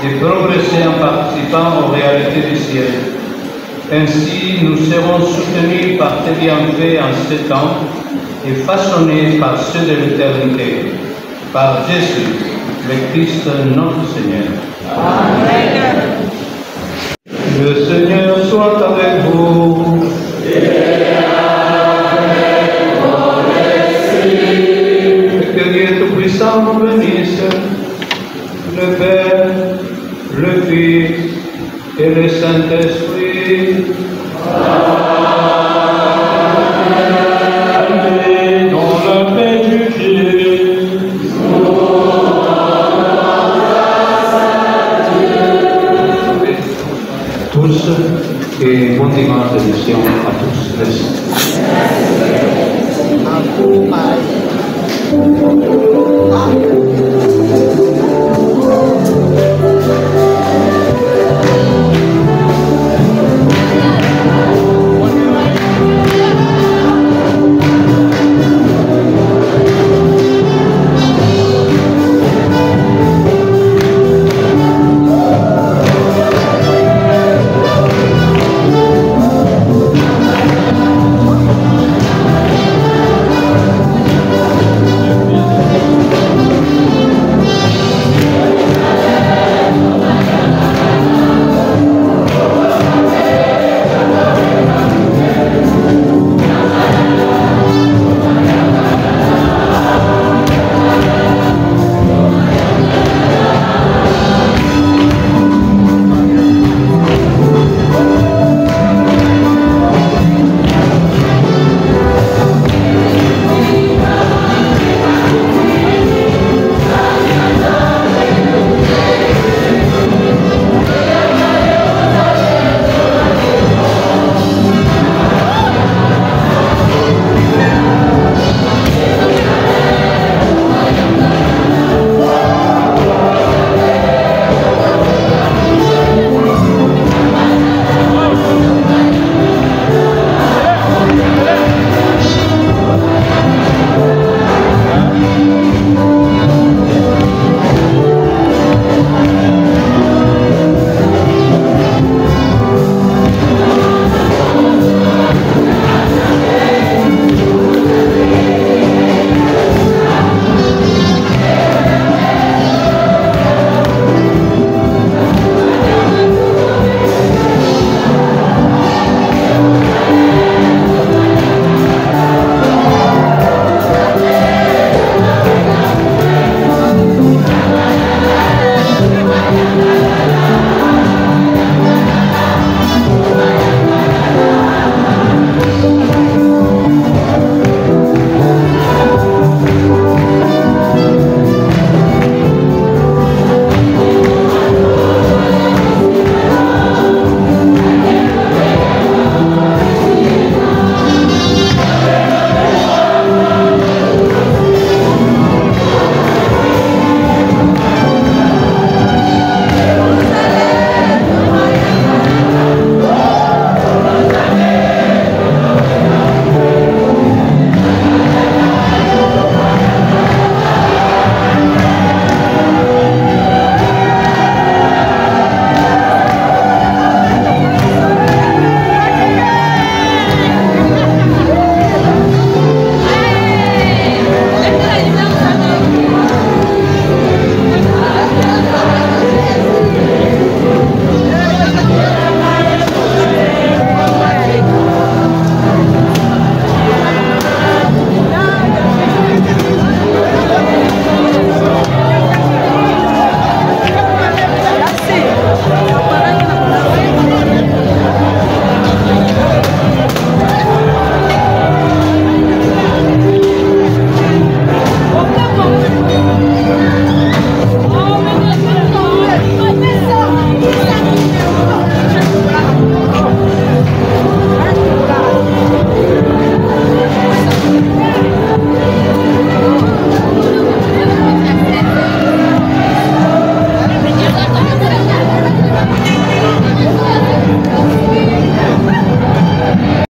Speaker 2: de progresser en participant aux réalités du ciel. Ainsi, nous serons soutenus par tes bienfaits en ce temps et façonnés par ceux de l'éternité. Par Jésus, le Christ notre Seigneur.
Speaker 3: Amen.
Speaker 2: Le Seigneur soit avec vous. Et que Dieu Tout-Puissant vous bénisse, le Père, le Fils et le Saint-Esprit.
Speaker 5: Allez dans la paix du Christ.
Speaker 2: Tous et bon dimanche de mission à tous. Merci.